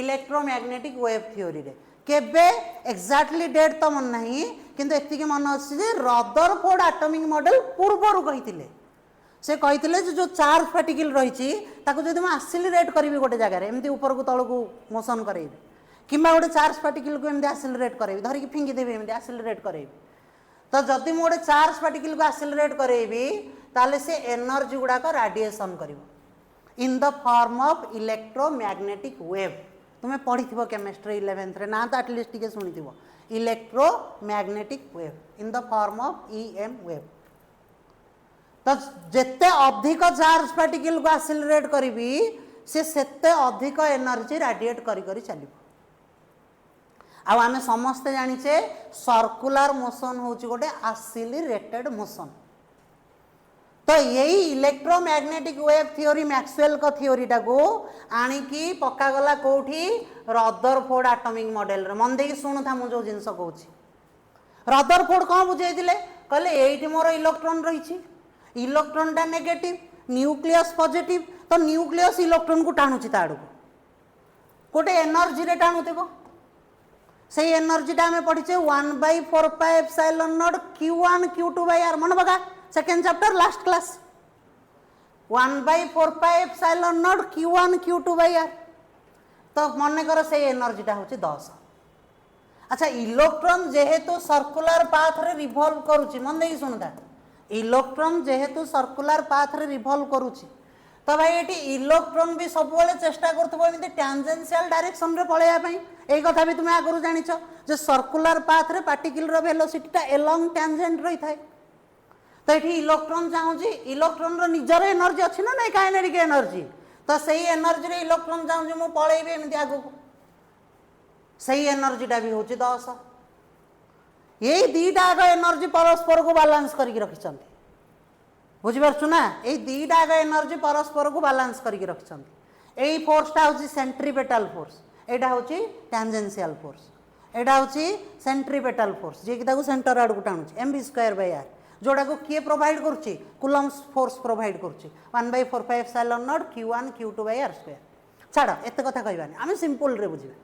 S1: इलेक्ट्रोमैग्नेटिक वेव थियोरी रे केबे एक्जाक्टली डेट तो मन नहीं किंतु एतिके मन अछि जे रदरफोर्ड एटॉमिक मॉडल पूर्वरु कहिथिले से कहिथिले जो चार्ज पार्टिकल रही ताको जदि मैं आसिलेट करी गोटे जगह एमती ऊपर को तल को मोशन करेबी किंबा गोटे चार्ज पार्टिकल को एमती आसिलेट करेबी धरिकी फिंगी देबी एमती आसिलेट करेबी तो जदि मु गोटे चार्ज पार्टिकल को आसिलेट करेबी ताले से एनर्जी गुड़ाक रेडिएशन करिवो in the form of electromagnetic wave तुम्हें पढ़ी केमिस्ट्री 11th रे ना तो एटलिस्ट टिके सुनी electromagnetic wave in the form of EM wave तो जिते अधिक चार्ज पार्टिकल को आसिलेट करी से सेते अधिक एनर्जी रेडिएट करी करी चलिबो आमे समस्ते जानिचे सर्कुलर मोशन होची गोटे आसिलेटेड मोशन तो यही इलेक्ट्रोमैग्नेटिक वेव थियोरी मैक्सवेल को थियोरीटा को आनिकी पकागला कोठी रदरफोर्ड एटॉमिक मॉडल रे मन देकी सुनु था मु जो जिंस कहूची रदरफोर्ड कौन बुझाइथिले कहले एइठी मोर इलेक्ट्रॉन रही इलेक्ट्रॉनटा नेगेटिव न्यूक्लियस पॉजिटिव तो न्यूक्लियस इलेक्ट्रॉन को टाणुची ता आड़को गोटे एनर्जी रे टाणुथिबो से एनर्जीटा आम पढ़ीचे 1/4πε0 Q1 Q2/r मन बगा second chapter last class 1/4πε0 Q1 Q2/r तो मन कर से एनर्जीटा हूँ 10 अच्छा इलेक्ट्रॉन जेहेतु सर्कुलर पाथ रे रिवॉल्व करूची मन देई सुनता इलेक्ट्रॉन जेहेतु सर्कुलर पाथ रे रिवॉल्व करूची तो भाई ये इलेक्ट्रॉन भी सब बेले चेष्टा करथबो एमती टैंजेंशियल डायरेक्शन रे पळेया पई एई कथा भी तुम आगु जानिछ जे सर्कुलर पाथ रे पार्टिकल रो वेलोसिटी टा एलोंग टैंजेंट रही थाए तो ये इलेक्ट्रॉन चाहूँगी इलेक्ट्रॉन रो निजर एनर्जी अच्छी ना नहीं काइनेटिक एनर्जी तो सही एनर्जी रे इलेक्ट्रॉन चाहूँगी मु पळेबी एमती आगु सही एनर्जीटा भी हूँ 10 ये दीटा आग एनर्जी परस्पर को बालांस करके रखिंट बुझीपारछु ना ये दीटा आग एनर्जी परस्पर को बालांस करके रखिंट यही फोर्सटा हूँ सेंट्रीपेटल फोर्स यहाँ हूँ टैंजेंशियल फोर्स यहाँ हूँ सेंट्रीपेटल फोर्स जी कि सेंटर आड़ को टाणुची mv²/r जोड़ा को किए प्रोवाइड करुच्ची कूलम्स फोर्स प्रोवाइड करुच्ची 1/4πε0 q1 q2/r²। छाड़ एत कथा कहबानी आम सिंपल रे बुझा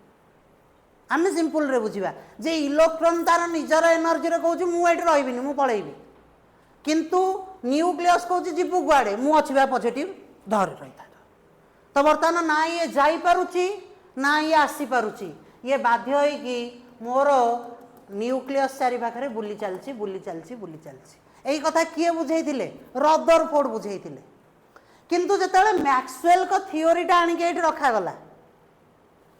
S1: आम सिंपल रे बुझा जे इलेक्ट्रॉन तार निजर एनर्जी रे कहूँ मुझे रही मु पलैबी किंतु न्यूक्लियस कहूँ जीवु कुआड़े मु अच्छी पॉजिटिव धर रही था तो बर्तमान ना ये जापी ना ये आसी पारुची ये बाध्य होगी मोर न्यूक्लियस चारि पाखे बुली चलती बुली चलती बुली चलती यही कथा किए बुझे रदरफोर्ड बुझे किंतु जिते मैक्सवेल को थियोरीटा आणिके रखागला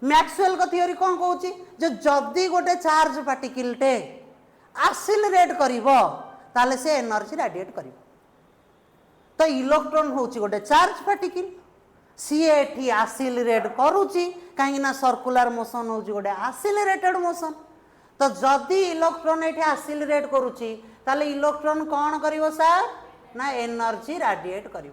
S1: मैक्सवेल को थियोरी कौन कहूँ जे जदि गोटे चार्ज पार्टिकलटे आसिलरेट कर से एनर्जी रेडिएट कर तो इलेक्ट्रॉन हूँ गोटे चार्ज पार्टिकल सी एठी आसिलरेट करुच्ची कहीं सर्कुलर मोशन हूँ गोटे आसिलरेटेड मोशन तो जदि इलेक्ट्रॉन ये आसिलरेट करुच्ची ताले इलेक्ट्रॉन कौन करिवो सर ना एनर्जी रेडिएट कर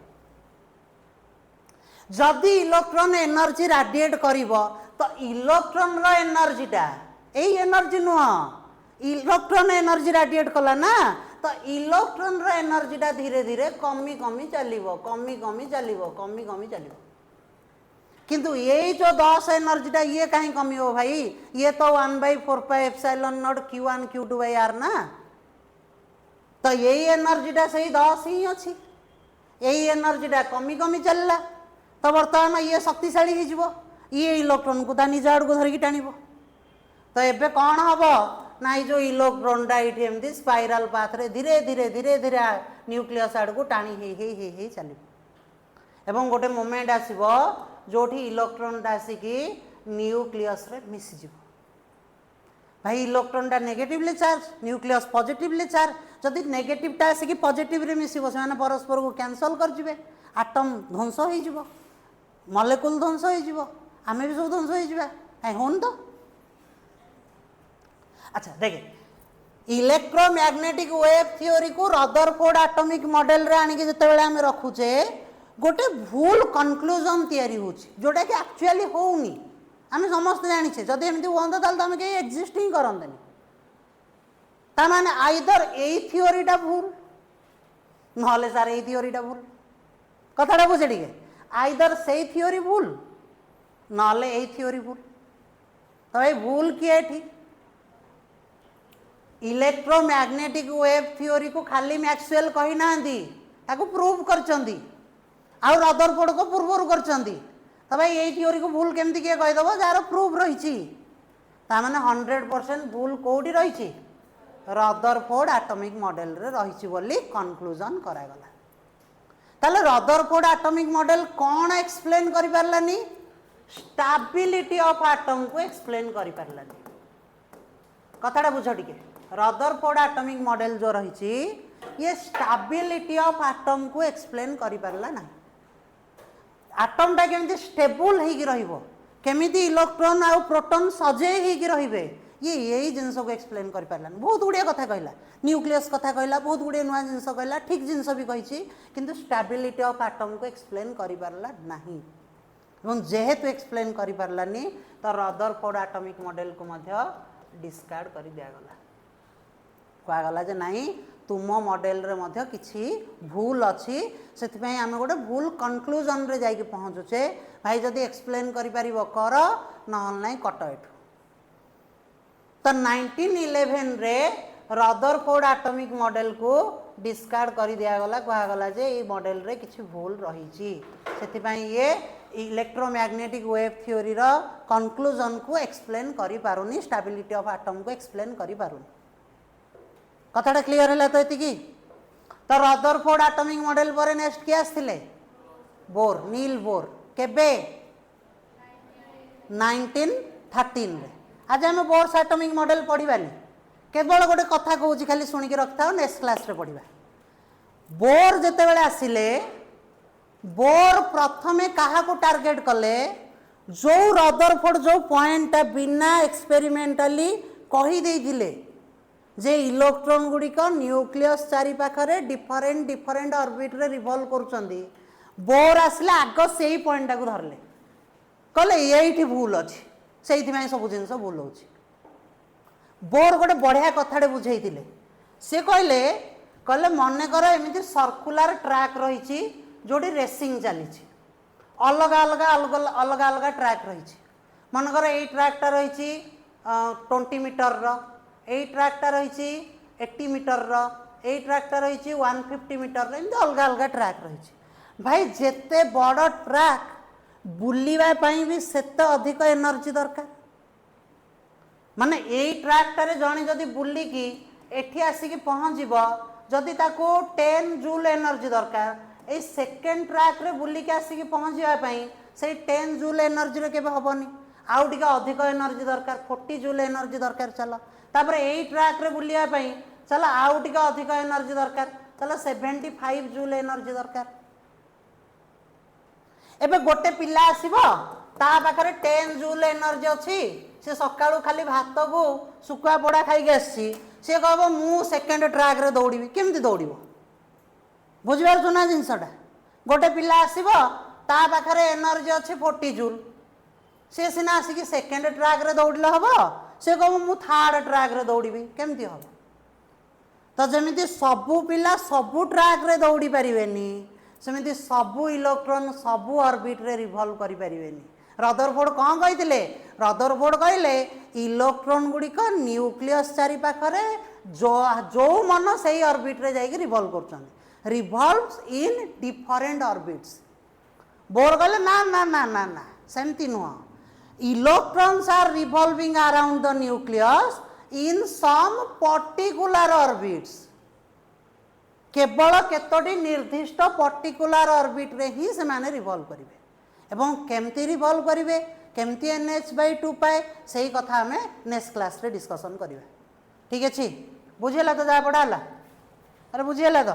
S1: जदि इलेक्ट्रॉन एनर्जी रेडिएट करिवो तो इलेक्ट्रॉन रो एनर्जीटा यही एनर्जी नुह इलेक्ट्रॉन एनर्जी रेडिएट कला ना तो इलेक्ट्रॉन रो एनर्जीटा धीरे धीरे कमी कमी चलिवो कमी कमी चलिवो कमी कमी चलिवो किंतु ये जो 10 एनर्जीटा ये कहीं कमी हो भाई ये तो 1/4πε0 q1 q2/r ना तो यही एनर्जीटा सही 10 ही अच्छी यही एनर्जीटा कमी कमी चलला तो बर्तमान ये शक्तिशाली हो ये इलेक्ट्रॉन को निज आड़ को धरिकी टाण तो एबे कौन हम ना जो इलेक्ट्रॉनटा ये एमती स्पाइराल पाथ रे धीरे धीरे धीरे धीरे न्यूक्लियस आड़ को टाणी हे चलो एवं गोटे मोमेंट आसब जोठी इलेक्ट्रॉनटा आसिकी न्यूक्लियस रे मिसिज भाई इलेक्ट्रॉनटा negatively charge nucleus positively charge जदि नेगेटिवटा आसिकी पॉजिटिव रे मिसिबो से परस्पर को कैंसल कर जिवे आटम ध्वंस हो जिवो मॉलिक्यूल ध्वंस हो जिवो आमे भी सब ध्वंस हो जिवा है होन तो अच्छा देखे इलेक्ट्रोमैग्नेटिक वेव थ्योरी को रदरफोर्ड एटॉमिक मॉडल रे आनी के जते बेले हम रखुचे गोटे भूल कनक्लूजन तैयारी होची जोटा कि एक्चुअली होउनी आम समस्त जानिछे जदि एमती होंदा ताल तो आम के एग्जिस्ट ही करंतनी ता माने आइदर एई थ्योरीटा भूल नहले सार एई थ्योरीटा भूल कथाटा बुझे टिके आइदर सेई थ्योरी भूल नहले एई थ्योरी भूल तो भाई भूल किए एठी इलेक्ट्रोमैग्नेटिक वेव थ्योरी को खाली मैक्सवेल कही नांदी ताको प्रूव करचंदी आउ रदरफोर्ड को पूर्वर करचंदी तो भाई यही थ्योरी को भूल केमती किए कहीदेव जार प्रूफ रही ताने 100% भूल कौटी रही रदरफोर्ड एटॉमिक मॉडल रे रही बोली कनक्लूजन करागला ताले रदरफोर्ड एटॉमिक मॉडल कौन एक्सप्लेन करि पारलानी स्टेबिलिटी ऑफ एटम को एक्सप्लेन करि पारलानी कथाटा बुझ टिके रदरफोर्ड एटॉमिक मॉडल जो रही ये स्टेबिलिटी ऑफ एटम को एक्सप्लेन करि पारला ना एटमटा केमिति स्टेबल होगी रहिबो केमिति इलेक्ट्रॉन आउ प्रोटॉन सजे होगी रहिबे ये यही जिनस को एक्सप्लेन कर पारलानी बहुत गुड़िया कथा कहला न्यूक्लियस कथा कहला बहुत गुड़िया नुआ जिनस कहला ठीक जिनस भी कही किंतु स्टेबिलिटी ऑफ एटम को एक्सप्लेन कर पारला नाही एवं जेहेतु एक्सप्लेन कर पारलानी तो रदरफोर्ड एटॉमिक मॉडल को मध्य डिस्कार्ड कर दियागला कहगला जे नहीं तुम मॉडल रे मध्य किछि भूल अच्छी से आम गोटे भूल कनक्लूजन रे जाइए पहुँचुचे भाई जदि एक्सप्लेन कर कर ना कट एठू तो 1911 रे रदरफोर्ड एटॉमिक मॉडल को डिस्कार्ड कर दियागला कहगला जे ये मॉडल रे किछि भूल रही से ये इलेक्ट्रोमैग्नेटिक वेव थ्योरी रो कंक्लूजन को एक्सप्लेन करि पारुनी स्टेबिलिटी ऑफ एटम को एक्सप्लेन करि पारुनी कथाटा क्लियर है तो ये तो रदरफोर्ड एटॉमिक मॉडल पर नेक्स्ट किए आसते बोर नील बोर केबे 1913 रे आज आम बोर्स एटॉमिक मॉडल पढ़ानी केवल गोटे कथा कहूँ खाली शुणिक रखता नेक्स्ट क्लास रे पढ़ा बोर जिते बड़े आसिले बोर प्रथमे क्या टार्गेट कले जो रदरफोर्ड जो पॉइंट बिना एक्सपेरिमेंटाली कहीदे जे इलेक्ट्रॉन गुड़िक न्यूक्लियस चारि पाखरे डिफरेंट डिफरेंट ऑर्बिट रे रिवॉल्व करुचंदी बोर आसले आग से ही पॉइंट को धरले कहले ये भूल अच्छी से सब जिन भूल हो बोर गोटे बढ़िया कथाटे बुझे सी कहले कहले मन कर एमती सर्कुलर ट्रैक रही जोटी रेसिंग चली अलग अलग अलग अलग अलग ट्रैक रही मनकर यही ट्रैकटा रही 20 मीटर यही ट्रैकटा रही 80 मीटर यही ट्रैकटा रही 150 मीटर एमती अलग अलग ट्रैक रही भाई जेते बड़ ट्रैक बुलवाई भी सेते अधिक एनर्जी दरकार माने यही ट्रैकटारे जड़े जदि बुलिकी एठी आसिकी पहुँचब जदि ताको 10 जूल एनर्जी दरकार ए सेकेंड ट्रैक रे बुलिकी आसिकी पहुँचापी से 10 जूल एनर्जी रे केबे हबनी आउ टिके अधिक एनर्जी दरकार 40 जूल एनर्जी दरकार चलो तापर यही ट्रैक रे बुलियापी चलो आउ टिके अधिक एनर्जी दरकार चलो 75 जूल एनर्जी दरकार एबे गोटे पिला आसीबो ता पाखरे 10 जूल एनर्जी अच्छी से सकाळू खाली भात को सुकुआ पोड़ा खाई आसी सी कह मु सेकेंड ट्रैक रे दौड़ी केमती दौड़ बुझिपार ना जिनसटा गोटे पिला आसीबो ता पाखरे एनर्जी अच्छी 40 जूल सी सीना आसिकी सेकेंड ट्रैक रे दौड़ले हम से कह मु थर्ड ट्रैक रे दौड़ी केमती हम तो जमीती सबू पिला सबू ट्रैक रे दौड़ी पारिबेनी सेमिति सबू इलेक्ट्रॉन सबू ऑर्बिट रे रिवॉल्व करि पारिबेनी रदरफोर्ड कौन कही रदरफोर्ड कहले इलेक्ट्रॉन गुड़िक न्यूक्लियस चारि पाखरे जो जो मन से ऑर्बिट रे जाइए रिवॉल्व कर रिवॉल्व्स इन डिफरेंट ऑर्बिट्स बोर कहले ना ना ना ना ना सेमती नुह electrons are revolving around the nucleus in some particular orbits केवल केतोटी निर्दिष्ट पर्टिकुलर ऑर्बिट रे ही से माने रिवॉल्व करिवे एवं केमती रिवॉल्व करिवे केमती NH/2 पाए सही कथा हमें नेक्स्ट क्लास रे डिस्कशन करिवे ठीक अछि बुझेला तो जा पड़ाला अरे बुझेला तो